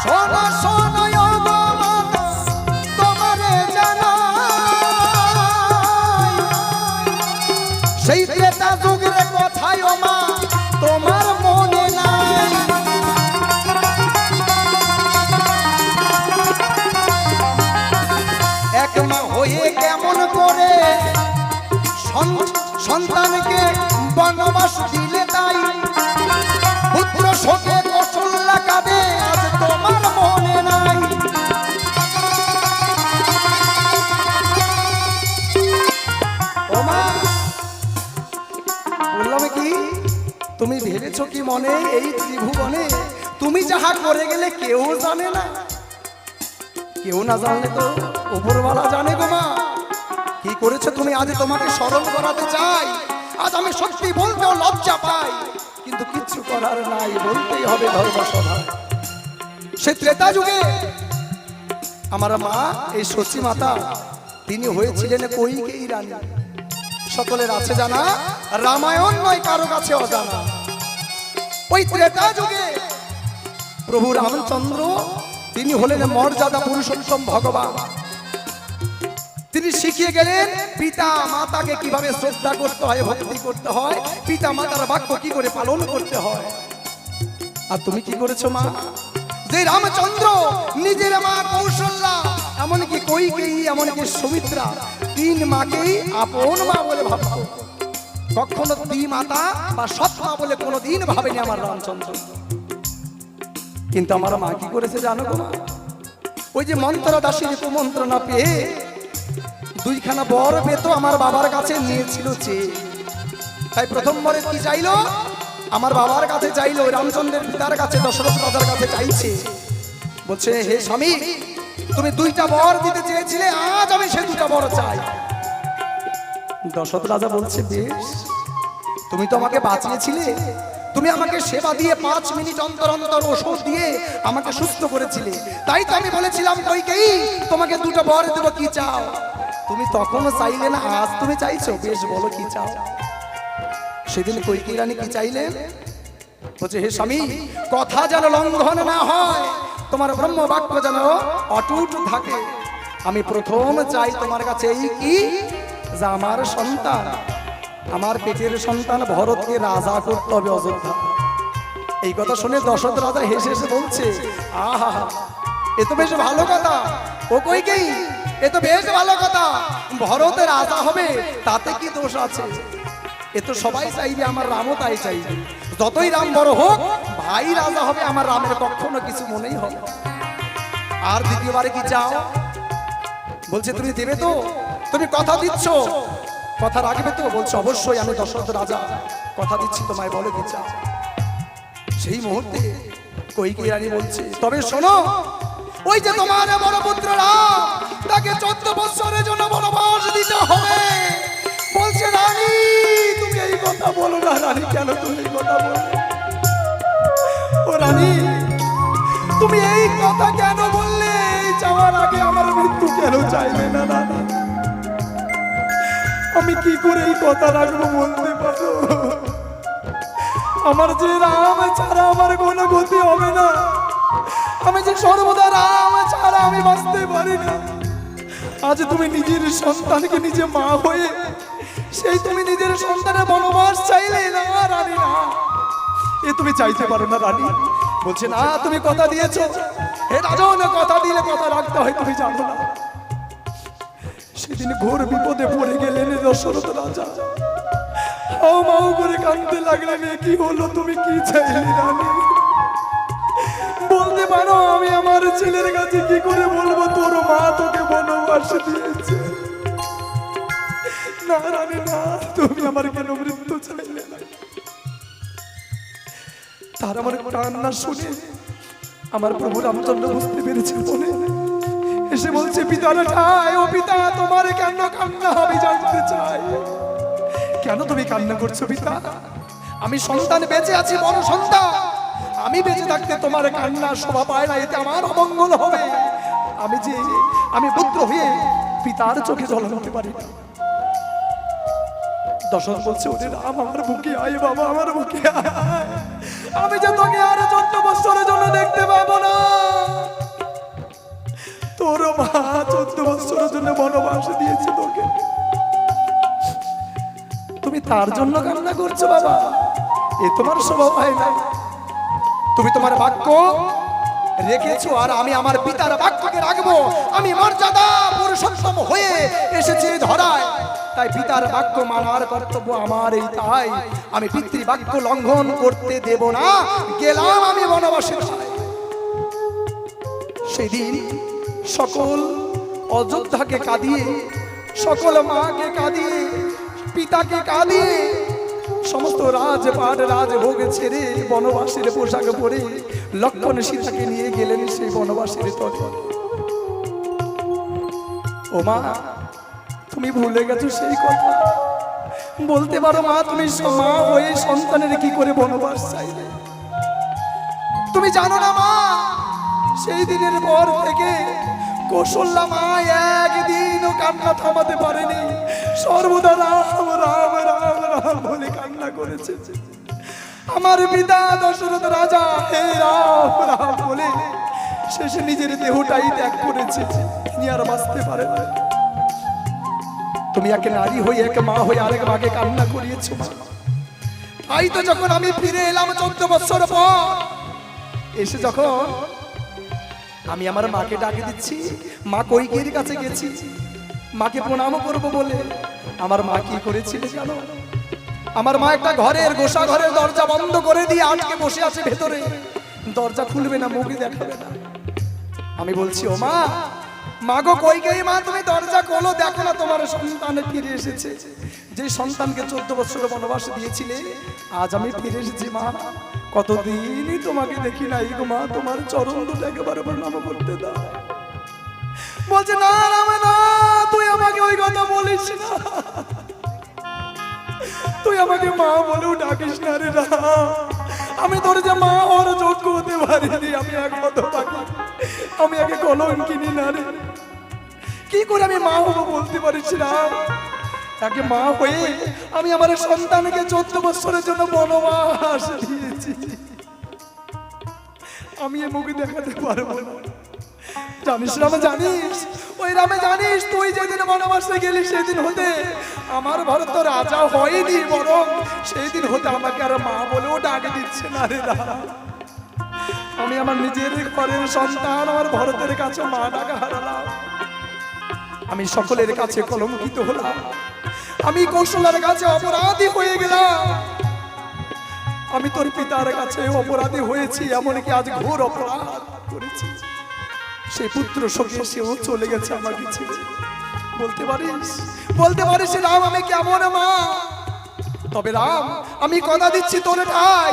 শোনো শোনো তোমারে জানাই সেই ত্রেতা যুগের কথাই ও মা তোমার মনে নাই। একমা হয়ে কেমন করে সন্তানকে বনবাস দিলে, তাই পুত্র শোকে কৌশল্যা কাঁদে আজ তোমার মনে নাই। ও মা, বললাম কি তুমি ভেবেছো কি মনে এই ত্রিভুবনে তুমি যাহা করে গেলে কেউ জানে না? কেউ না জানলে তো উপরওয়ালা জানে গো মা। কি করেছো তুমি? আজ তোমাকে স্মরণ করাতে চাই। আজ আমি সত্যি বলতেও লজ্জা পাই, কিন্তু কিচ্ছু করার নাই, বলতেই হবে ধর্মসভায়। সে ত্রেতা যুগে আমার মা এই সচী মাতা তিনি হয়েছিলেন কৈকেয়ী রানী। সকলের আছে জানা, রামায়ণ নয় কারো কাছে অজানা। ওই ত্রেতা যুগে প্রভু রামচন্দ্র তিনি হলেন মর্যাদা পুরুষোত্তম ভগবান। তিনি শিখিয়ে গেলেন পিতা মাতাকে কিভাবে শ্রদ্ধা করতে হয়, ভক্তি করতে হয়, পিতা মাতার বাক্য কি করে পালন করতে হয়। আর তুমি কি করেছো মা? যে রামচন্দ্র নিজের মা কৌশল্যা এমনকি কইকেই, এমনকি সুমিত্রা, তিন মাকেই আপন মা বলে ভাবতো। কখনো মাতা বা সৎ মা বলে কোনোদিন ভাবেনি আমার রামচন্দ্র। কিন্তু আমার মা কি করেছে জানো গো মা? ওই যে মন্ত্র দাসীর কুমন্ত্রণা পেয়ে দুইখানা বর পেত আমার বাবার কাছে নিয়েছিল চেয়ে। তাই প্রথমবারে কি চাইলো? আমার বাবার কাছে চাইলো, রামচন্দ্রের পিতার কাছে, দশরথ রাজার কাছে চাইছে। বলছে, হে স্বামী, তুমি দুইটা বর দিতে চেয়েছিলে, আজ আমি সে দুটা বর চাই। দশরথ রাজা বলছে, বেশ, তুমি তো আমাকে বাঁচিয়েছিলে, তুমি আমাকে সেবা দিয়ে 5 মিনিট অন্তর অন্তর ওষুধ দিয়ে আমাকে সুস্থ করেছিলে, তাই তো আমি বলেছিলাম কইকেই তোমাকে দুটো বর দেব, কি চাও? তুমি তখনও চাইলে না, আজ তুমি চাইছো, বেশ বলো কি চাও। সেদিন কইকেয়ী রানী কি চাইলেন? বলছে, হে স্বামী, কথা যেন লঙ্ঘন না হয়, তোমার ব্রহ্ম বাক্য যেন অটুট থাকে। আমি প্রথম চাই তোমার কাছে এই কি, যে আমার সন্তান, আমার পেটের সন্তান ভরতকে রাজা করতে হবে অযোধ্যা। এই কথা শুনে দশরথ রাজা হেসে হেসে বলছে, আহা, এ তো বেশ ভালো কথা। ও কইকেয়ী, এ তো বেশ ভালো কথা, ভরতে রাজা হবে তাতে কি দোষ আছে? এ তো সবাই চাইবে, আমার রামও তাই চাইবে। যতই রাম বড় হোক, ভাই রাজা হবে, আমার রামের কখনো কিছু মনেই হবে। আর দ্বিতীয়বারে কি চাও? বলছে, তুমি দেবে তো? তুমি কথা দিচ্ছ, কথা রাখবে তো? বলছে, অবশ্যই, আমি দশরথ রাজা কথা দিচ্ছি তোমায়, বলো কি চাও। সেই মুহূর্তে কইকেয়ী রানী বলছে, তবে শোনো, ওই যে তোমার বড় পুত্র রাম, তাকে 14 বছরের জন্য বনবাস দিতে হবে। বলছে, রানী তুমি এই কথা বলো না। রানী, কেন তুমি এই কথা বলো? ও রানী, তুমি এই কথা কেন বললে? এই যাওয়ার আগে আমার মৃত্যু কেন চাইলে না? রানী, আমি কি করে এই কথা রাখবো বলতে পারো? আমার যে রাম ছাড়া আমার কোনো গতি হবে না, আমি যে সর্বদা রাম ছাড়া আমি বাঁচতে পারি না। আজ তুমি নিজের সন্তানকে নিজে মা হয়ে সেই তুমি নিজের সন্তানের বনবাস চাইলে না রানী, না, এ তুমি চাইতে পারো না রানী। বলছে, না, তুমি কথা দিয়েছো, হে রাজন, কথা দিলে কথা রাখতে হয়, তুমি জানো না। সেদিন ঘোর বিপদে পড়ে গেলেন দশরথ রাজা, হাও মাও করে কাঁদতে লাগলেন, কি হলো, তুমি কি চাইলে রানী? বলতে পারো? আমি আমার ছেলের কাছে কি করে বলবো তোর মা তোকে বনবাস দিয়েছে? না রানী, না, তুমি আমার কেন মৃত্যু চাইলে না? তার আমার কান্না শুনে আমার প্রভু রামচন্দ্র বুঝতে পেরেছে, বলে এসে বলছে, পিতা ঠাই, ও পিতা, তোমার কেন কান্না হবে জানতে চাই। কেন তুমি কান্না করছো পিতা? আমি সন্তান বেঁচে আছি, বড় সন্তান, আমি বেঁচে থাকতে তোমার কান্না শোভা পায় না, এতে আমার অমঙ্গল হবে। আমি পুত্র হয়ে পিতার চোখে জল হতে পারি না। দশরথ বলছে, ওরে রাম, আমার বুকে আয় বাবা, আমার বুকে আয়, আমি যে তোকে আর 14 বছরের জন্য দেখতে পাবো না। তোর মা 14 বছরের জন্য বনবাস দিয়েছে তোকে, তুমি তার জন্য কান্না করছো বাবা? এ তোমার স্বভাব হয় না। তুমি তোমার বাক্য রেখেছো, আর আমি আমার পিতার বাক্যকে রাখবো। আমি মর্যাদা পুরুষোত্তম হয়ে এসেছি ধরায়, তাই পিতার বাক্য মানার কর্তব্য আমার, এই তাই আমি পিতৃ বাক্য লঙ্ঘন করতে দেব না। গেলাম আমি বনবাসে। সেদিন সকল অযোধ্যাকে কাঁদিয়ে, সকল মাকে কাঁদিয়ে, পিতাকে কাঁদিয়ে, সমস্ত রাজপাট রাজভোগ ছেড়ে বনবাসের পোশাক পরে লক্ষ্মণ সীতাকে নিয়ে গেলেন সেই বনবাসের তরে। ও মা, তুমি ভুলে গেছো সেই কথা? বলতে পারো মা, তুমি মা হয়ে সন্তানের কি করে বনবাস চাইলে? তুমি জানো না মা, সেই দিনের পর থেকে কৌশল্যা মা একদিনও কান্না থামাতে পারেনি, সর্বদা রাম রাম রাম রাম বলে কান্না করেছে। আমার পিতা দশরথ রাজা হে রাম রাম বলে শেষে নিজের দেহটাই ত্যাগ করেছে, তিনি আর বাঁচতে পারেন না। তুমি এক নারী হয়ে, এক মা হয়ে আরেক মাকে কান্না করিয়েছো। তাই তো যখন আমি ফিরে এলাম 14 বছর পর, এসে যখন আমি আমার মাকে ডাকে দিচ্ছি, মা কৈকেয়ীর কাছে গেছি মাকে প্রণাম করব বলে। আমার মা কি করেছিল জানো? আমার মা একটা ঘরের গোসা ঘরের দরজা বন্ধ করে দিয়ে আটকে বসে আছে ভেতরে, দরজা খুলবে না, মুখ দেখাবে না। আমি বলছি, ও মা, মা গো কৈকেয়ী মা, তুমি দরজা খোলো, দেখো না তোমার সন্তান ফিরে এসেছে। যে সন্তানকে 14 বছর বনবাস দিয়েছিলে, আজ আমি ফিরে এসেছি মা। কতদিনই তোমাকে দেখি নাই গো মা, তোমার চরণ দুটো একেবারে প্রণাম করতে দাও। বলছে, না রামে না, তুই আমাকে ওই কথা বলিস না, তুই আমাকে মা বলেও ডাকিস না রে না। আমি তোর যে মা হওয়ার যোগ্য হতে পারিনি, আমি এক হতভাগী, আমি আগে কলঙ্কিনী না রে। কি করে আমি মা হবো বলতে পারিস না? তাকে মা হয়ে আমি আমার সন্তানকে 14 বছরের জন্য বনবাস দিয়েছি, আমি এ মুখ দেখাতে পারবো না। জানিস রামে, জানিস ওই রামে, জানিস তুই যেদিন বনবাসে গেলি সেদিন হতে আমার ভারত তো রাজা হয়নি, বরং সেই দিন হতে আমাকে আর মা বলেও ডাকে দিচ্ছে না রে না। আমি আমার নিজের ঘরের সন্তান আমার ভরতের কাছে মা ডাকা হারালাম, আমি সকলের কাছে কলঙ্কিত হলাম, আমি কৌশলের কাছে অপরাধী হয়ে গেলাম, আমি তোর পিতার কাছে অপরাধী হয়েছি, এমনকি আজ ঘোর অপরাধ করেছি। সেই পুত্র শোকে সেও চলে গেছে আমাকে ছেড়ে। বলতে পারিস, বলতে পারিস রাম আমি কেমন মা? তবে রাম, আমি কথা দিচ্ছি তোর ঠাই,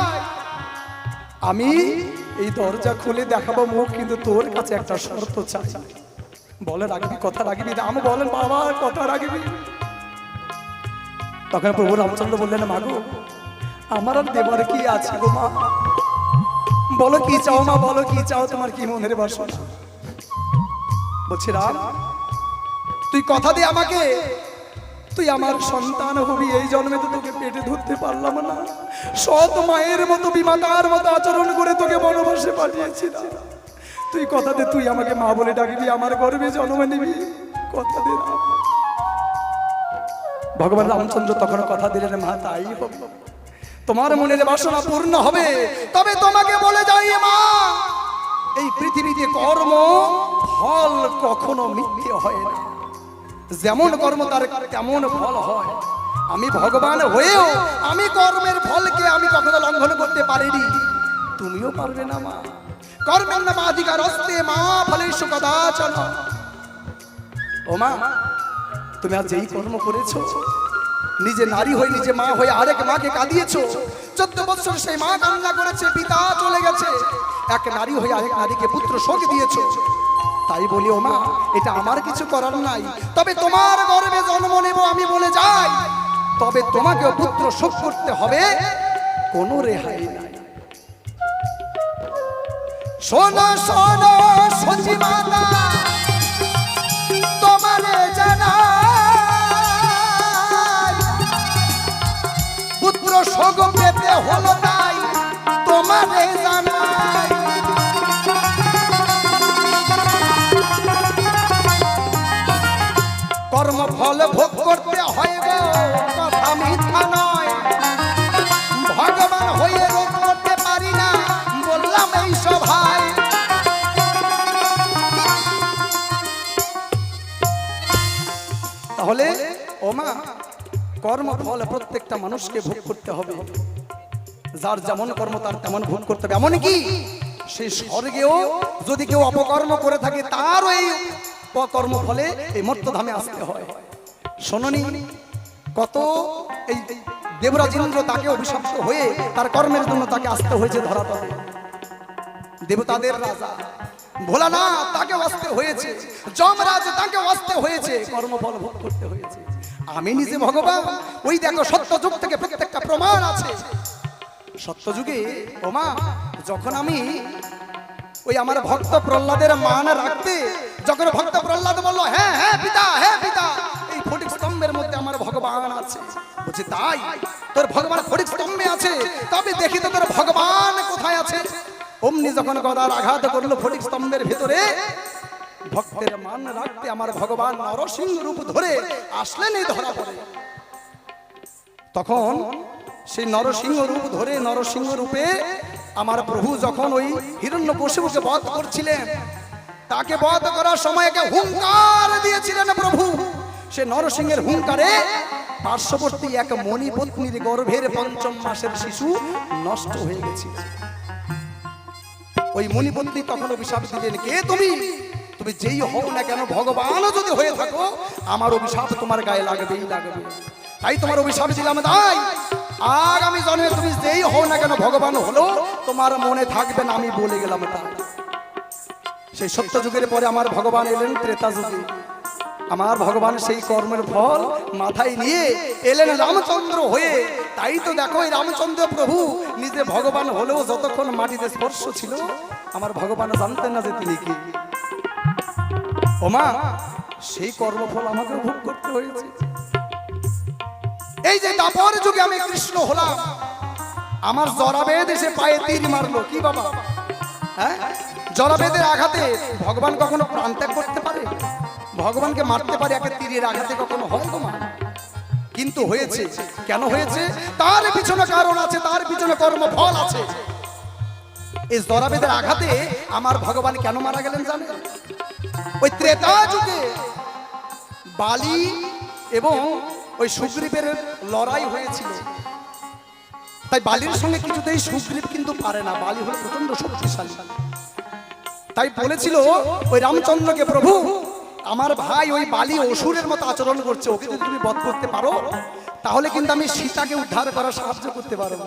আমি এই দরজা খুলে দেখাবো মুখ, কিন্তু তোর কাছে একটা শর্ত চাই। বলে, রাখবি? কথা রাখবি? রাম বলেন, বাবা কথা রাখবি? তখন প্রভু রামচন্দ্র বললেন, মা গো, আমার আর দেবার কি আছে গো মা, বলো কি চাও মা, বলো কি চাও, তোমার কি মনের বাসনা? বলছি, রাম তুই কথা দে আমাকে, তুই আমার সন্তান হবি। এই জন্মে তো তোকে পেটে ধরতে পারলাম না, সৎ মায়ের মতো বিমাতার মতো আচরণ করে তোকে বনবাসে পাঠিয়েছি না। তুই কথা দে, তুই আমাকে মা বলে ডাকবি, আমার গর্ভে জন্ম নিবি, কথা দে রাম। ভগবান রামচন্দ্র তখন কথা দিলেন, মা তাই হবে, তোমার মনের বাসনা পূর্ণ হবে। তবে তোমাকে বলে যাই মা, এই পৃথিবীতে কর্ম ফল কখনো মিথ্যে হয় না, যেমন কর্ম তার তেমন ফল হয়। আমি ভগবান হয়েও আমি কর্মের ফলকে আমি কখনো লঙ্ঘন করতে পারিনি, তুমিও পারবে না মা। কর্মের নাম অধিকার হস্তে মা ফলেষু কদাচন। ও মা, তুমি আজ যেই কর্ম করেছো, নিজে নারী হয়ে নিজে মা হয়ে আরেক মাকে কাঁদিয়েছো। 14 বছর সেই মা কান্না করেছে, পিতা চলে গেছে, এক নারী হয়ে আরেক নারীকে পুত্র শোক দিয়েছো। তাই বলি ও মা, এটা আমার কিছু করার নাই, তবে তোমার গর্ভে জন্ম নেব আমি বলে যাই, তবে তোমাকেও পুত্র শোক করতে হবে, কোনো রেহাই নাই। শোনো শোনো সচি মাতা, তোমারে জানাই, পুত্র শোক পেতে হলো তাই তোমারে জানাই। কর্মফল ভোগ করতে হয় গো, কথা মিথ্যা নয়, ভগবান হয়ে রোধ করতে পারি না, বললাম এই সভায়। তাহলে ও মা, কর্মফল প্রত্যেকটা মানুষকে ভোগ করতে হবে, যার যেমন কর্ম তার তেমন ভোগ করতে হবে। এমনকি সেই স্বর্গেও যদি কেউ অপকর্ম করে থাকে, তারও এই কর্ম ফলে এই মর্তধামে আসতে হয়। শোনোনি, কত এই দেবরাজ ইন্দ্র তাকে অভিশপ্ত হয়ে তার কর্মের জন্য তাকে আসতে হয়েছে ধরাতলে। দেবতাদের রাজা ভোলানাথ তাকে আসতে হয়েছে, যমরাজ তাকে আসতে হয়েছে, কর্মফল ভোগ করতে হয়েছে। আমি নিজে ভগবান, ওই দেখো সত্যযুগ থেকে প্রত্যেকটা প্রমাণ আছে। সত্যযুগে ও মা, যখন আমি ওই আমার ভক্ত প্রহ্লাদের মান রাখতে, যখন ভক্ত প্রহ্লাদ বলল, হ্যাঁ হ্যাঁ পিতা, হ্যাঁ পিতা, এই ফটিক স্তম্ভের মধ্যে আমার ভগবান আছে। বলছি, তাই তোর ভগবান ফটিক স্তম্ভে আছে, তবে দেখি তো তোর ভগবান কোথায় আছে। অমনি যখন গদার আঘাত করলো ফটিক স্তম্ভের ভেতরে, ভক্তের মান রাখতে আমার ভগবান নরসিংহ রূপ ধরে আসলেন এই ধরা পড়ে। তখন সেই নরসিংহ রূপ ধরে, নরসিংহ রূপে আমার প্রভু যখন ওই হিরণ্যকশিপুকে বধ করছিলেন, তাকে বধ করার সময় একে হুঙ্কার দিয়েছিলেন প্রভু। সে নরসিংহের হুঙ্কারে পার্শ্ববর্তী এক মণিপত্নীর গর্ভের ৫ম মাসের শিশু নষ্ট হয়ে গেছিল। ওই মণিপত্নী তখন অভিশাপ দিলেন, কে তুমি? তুমি যেই হও না কেন, ভগবানও যদি হয়ে থাকো, আমার অভিশাপ তোমার গায়ে লাগবেই লাগবে। তাই তোমার অভিশাপ দিলাম, তাই আগামী জন্মে তুমি যেই হও না কেন, ভগবান হলো তোমার মনে থাকবে না, আমি বলে গেলাম তাই। সেই সত্য যুগের পরে আমার ভগবান এলেন ত্রেতা যুগে। আমার ভগবান সেই কর্মের ফল মাথায় নিয়ে এলেন রামচন্দ্র হয়ে। তাই তো দেখো, এই রামচন্দ্র প্রভু নিজে ভগবান হলেও যতক্ষণ মাটিতে স্পর্শ ছিল, আমার ভগবান জানতেন না যে তিনি কি। ওমা, সেই কর্মফল আমাকে ভোগ করতে হয়েছে। এই যে দাপর যুগে আমি কৃষ্ণ হলাম, আমার জরাবেদ এসে পায়ে তীর মারলো। কি বাবা, হ্যাঁ, জরাবেদের আঘাতে ভগবান কখনো প্রাণ ত্যাগ করতে পারে? ভগবানকে মারতে পারে একে তীরের আঘাতে? কখনো হয় গো মা? কিন্তু হয়েছে। কেন হয়েছে? তার পিছনে কারণ আছে, তার পিছনে কর্মফল আছে। এই জরাবেদের আঘাতে আমার ভগবান কেন মারা গেলেন জানেন? ওই ত্রেতা যুগে বালি এবং ওই সুগ্রীবের লড়াই হয়েছিল। তাই বালির সঙ্গে কিছুতেই সুগ্রীব কিন্তু পারে না, বালি হলো প্রচন্ড শক্তিশালী। তাই বলেছিল ওই রামচন্দ্রকে, প্রভু আমার ভাই ওই বালি অসুরের মতো আচরণ করছে, ওকে যদি তুমি বধ করতে পারো তাহলে কিন্তু আমি সীতাকে উদ্ধার করার সাহায্য করতে পারবো।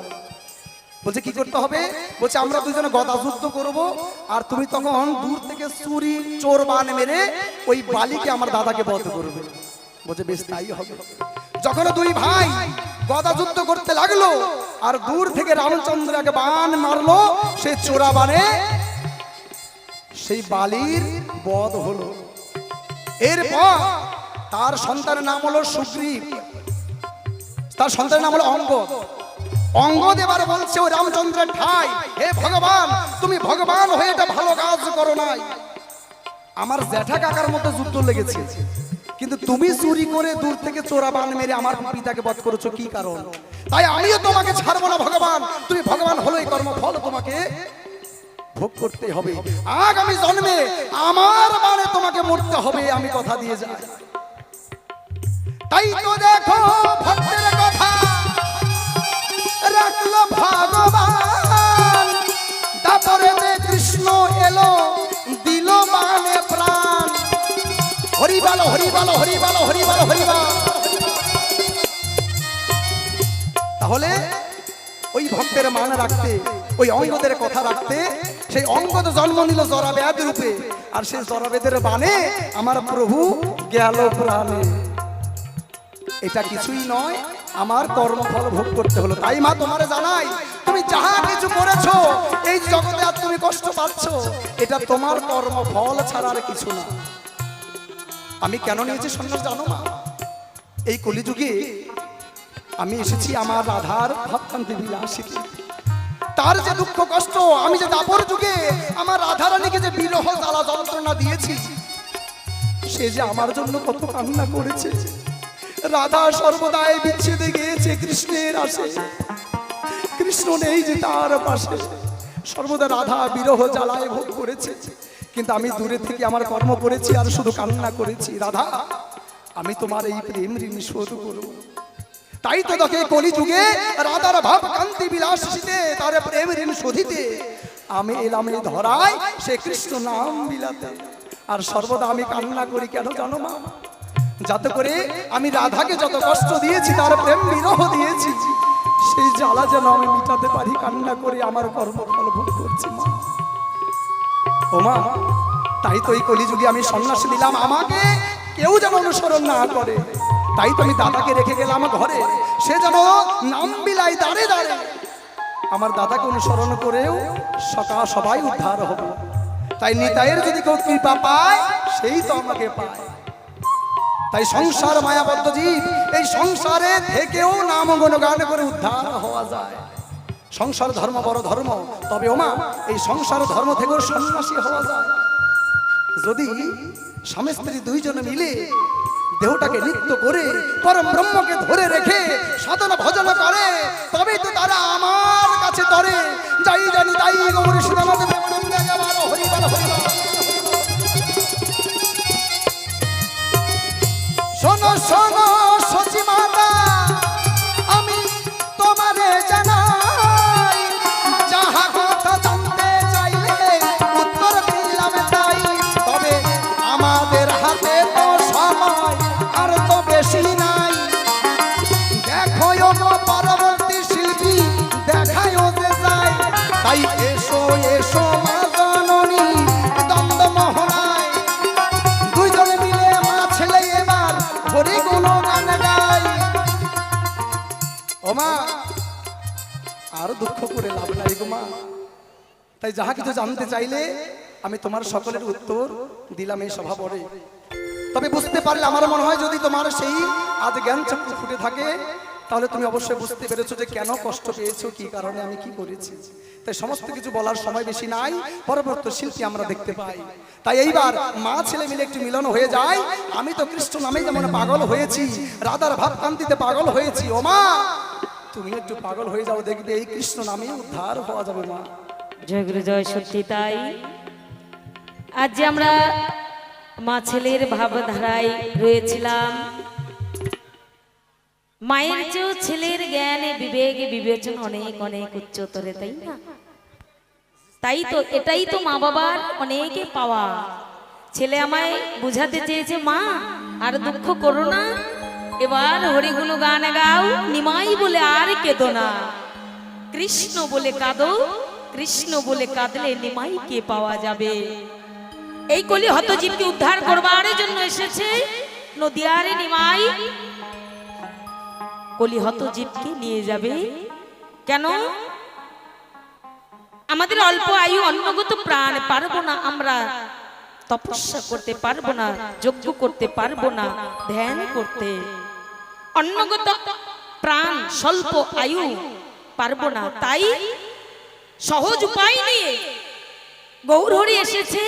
বলছে কি করতে হবে? বলছে আমরা দুজনে গদা যুদ্ধ করবো, আর তুমি তখন দূর থেকে চুরি চোর বান মেরে ওই বালিকে আমার দাদাকে বধ করবে। বলছে বেশ তাই হবে। যখন দুই ভাই গদা যুদ্ধ করতে লাগলো আর দূর থেকে রামচন্দ্রকে বান মারলো, সে চোরা বানে সেই বালির বধ হলো। এরপর তার সন্তানের নাম হলো সুগ্রীব, তার সন্তানের নাম হলো অঙ্গদ। অঙ্গদ এবার বলছে ওই রামচন্দ্রের ঠাই, হে ভগবান, তুমি ভগবান হয়ে এটা ভালো কাজ করো নাই। আমার জ্যাঠা কাকার মতো যুদ্ধ লেগেছে, কিন্তু তুমি চুরি করে দূর থেকে চোরা বান মেরে আমার পিতাকে বধ করেছো, কি কারণ? তাই আমিও তোমাকে ছাড়বো না ভগবান, তুমি ভগবান হলো এই কর্মফল তোমাকে ভোগ করতে হবে। আগামী জন্মে আমার বানে তোমাকে মরতে হবে, আমি কথা দিয়ে যাই। তাই তো দেখো ভক্তের কথা রাখলো ভগবান, তারপরে যে কৃষ্ণ এলো দিল বানে প্রাণ। হরি বলো হরি বলো হরি বলো হরি বলো হরি বলো। তাহলে ওই ভক্তের মান রাখতে, ওই অঙ্গদের কথা রাখতে, সেই অঙ্গদ জন্ম নিল জরাবেদ রূপে, আর সেই জরাবেদের বানে আমার প্রভু গেল প্রাণে। এটা কিছুই নয়, আমার কর্মফল ভোগ করতে হলো। তাই মা তোমারে জানাই, তুমি যাহা কিছু করেছো এই জগতে আর তুমি কষ্ট পাচ্ছ, এটা তোমার কর্মফল ছাড়া আর কিছু না। আমি কেন নিয়েছি সন্ন্যাস জানো মা? এই কলিযুগে আমি এসেছি আমার রাধার ভাবকান্তি বিলাসিতে। তার যে দুঃখ কষ্ট, আমি যে দাপর যুগে আমার রাধারানীকে যে বিরহ জ্বালা যন্ত্রণা দিয়েছি, সে যে আমার জন্য কত কান্না করেছে। রাধা সর্বদাই বিচ্ছেদে গিয়েছে কৃষ্ণের আসে, কৃষ্ণ নেই যে তার পাশে, সর্বদা রাধা বিরহ জ্বালায় ভোগ করেছে। কিন্তু আমি দূরে থেকে আমার কর্ম করেছি আর শুধু কান্না করেছি, রাধা আমি তোমার এই প্রেম ঋণ শোধ করব। তাই তো দেখে কলিযুগে রাধার ভাব কান্তি বিলাসিতে তার প্রেম ঋণ শোধিতে আমি এলাম এই ধরায় সে কৃষ্ণ নাম বিলাতে। আর সর্বদা আমি কান্না করি কেন জানো মা? যাতে করে আমি রাধাকে যত কষ্ট দিয়েছি, তার প্রেম বিরহ দিয়েছি, সেই জ্বালা যেন আমি মিটাতে পারি। কান্না করে আমার কর্মফল ভোগ করছি মা। ও মা, তাই তো এই কলিযুগে আমি সন্ন্যাস নিলাম, আমাকে কেউ যেন অনুসরণ না করে। তাই তো আমি দাদাকে রেখে গেলাম ঘরে, সে যেন নাম বিলাই দাঁড়ে দাঁড়ে। আমার দাদাকে অনুসরণ করেও সবাই উদ্ধার হবে। তাই নিতাইয়ের যদি কেউ কৃপা পায়, সেই তো আমাকে পায়। তাই সংসার মায়াবদ্ধ জীব, এই সংসারে থেকেও নাম গুণগান করে উদ্ধার হওয়া যায়। সংসার ধর্ম বড় ধর্ম, তবে ওমা এই সংসার ধর্ম থেকেও সন্ন্যাসী হওয়া যায়। যদি স্বামী স্ত্রী দুইজনে মিলে দেহটাকে নিত্য করে পরম ব্রহ্মকে ধরে রেখে সাধনা ভজন করে, তবে তো তারা আমার কাছে তরে। যাই জানি তাই গৌরী সুদামাতে প্রেমানন্দে গেল হরি বল হরি বল। গুণগান গাই। ও মা, আর দুঃখ করে লাভ নাই গো মা। তাই যাহা কিছু জানতে চাইলে আমি তোমার সকলের উত্তর দিলাম এই সভা পরে। তবে বুঝতে পারলে আমার মনে হয় যদি তোমার সেই আজ জ্ঞান চক্ষু ফুটে থাকে, তাহলে তুমি অবশ্যই বুঝতে পেরেছো যে কেন কষ্ট পেয়েছো, কি কারণে আমি কি করেছি। তাই সমস্ত কিছু বলার সময় বেশি নাই, পরবর্তী শিল্পী আমরা দেখতে পাই। তাই এইবার মা ছেলে মিলে একটু মিলন হয়ে যায়। আমি তো কৃষ্ণ নামে যেমন পাগল হয়েছি, রাধার ভাবকান্তিতে পাগল হয়েছি, ও মা তুমি একটু পাগল হয়ে যাও, দেখবে এই কৃষ্ণ নামে উদ্ধার হওয়া যাবে মা। জয় গুরু জয়, সত্যি তাই। আজ যে আমরা মা ছেলের ভাবধারায় রয়েছিলাম, মায়ের চেয়েও ছেলের জ্ঞানে বিবেকে বিবেচন অনেক অনেক উচ্চতরে, তাই না? তাই তো এটাই তো মা বাবার অনেকে পাওয়া। ছেলে আমায় বুঝাতে চেয়েছে, মা আর দুঃখ করো না, এবার হরিগুলো গান গাও, নিমাই বলে আর কেঁদো না, কৃষ্ণ বলে কাঁদো, কৃষ্ণ বলে কাঁদলে নিমাই কে পাওয়া যাবে। এই কলি হত জীবকে উদ্ধার করবার জন্য এসেছে নদিয়ার নিমাই। কলি হত জীবকে নিয়ে যাবে কেন? আমাদের অল্প আয়ু, অন্নগত প্রাণ, পারবো না আমরা তপস্যা করতে, পারবো না যজ্ঞ করতে, পারবো না ধ্যান করতে। অন্নগত প্রাণ, স্বল্প আয়ু, পারবো না। তাই সহজ উপায় নিয়ে গৌরহরি এসেছে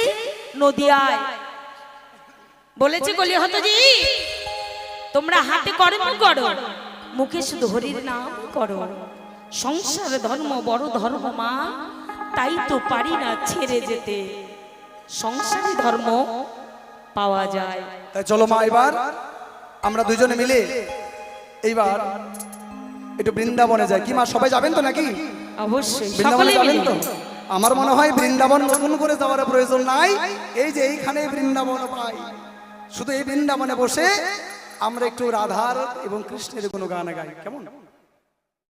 নদিয়ায়। বলেছে কলি হতজি, তোমরা হাতে কর্ম করো, মুখে শুধু হরির নাম করো। সংসার ধর্ম বড় ধর্ম মা, তাই তো পারি না ছেড়ে যেতে। সংসারী ধর্ম পাওয়া যায়। তাই চলো মা, এবার আমরা দুজনে মিলে এইবার একটু বৃন্দাবনে যাই। কি মা, সবাই যাবেন তো নাকি? অবশ্যই বৃন্দাবনে সকলে যাবেন মিলে। তো? আমার মনে হয় বৃন্দাবন নতুন করে যাওয়ার প্রয়োজন নাই। এই যে এইখানে বৃন্দাবন পাই, শুধু এই বৃন্দাবনে বসে আমরা একটু রাধার এবং কৃষ্ণের কোনো গান গাই, কেমন?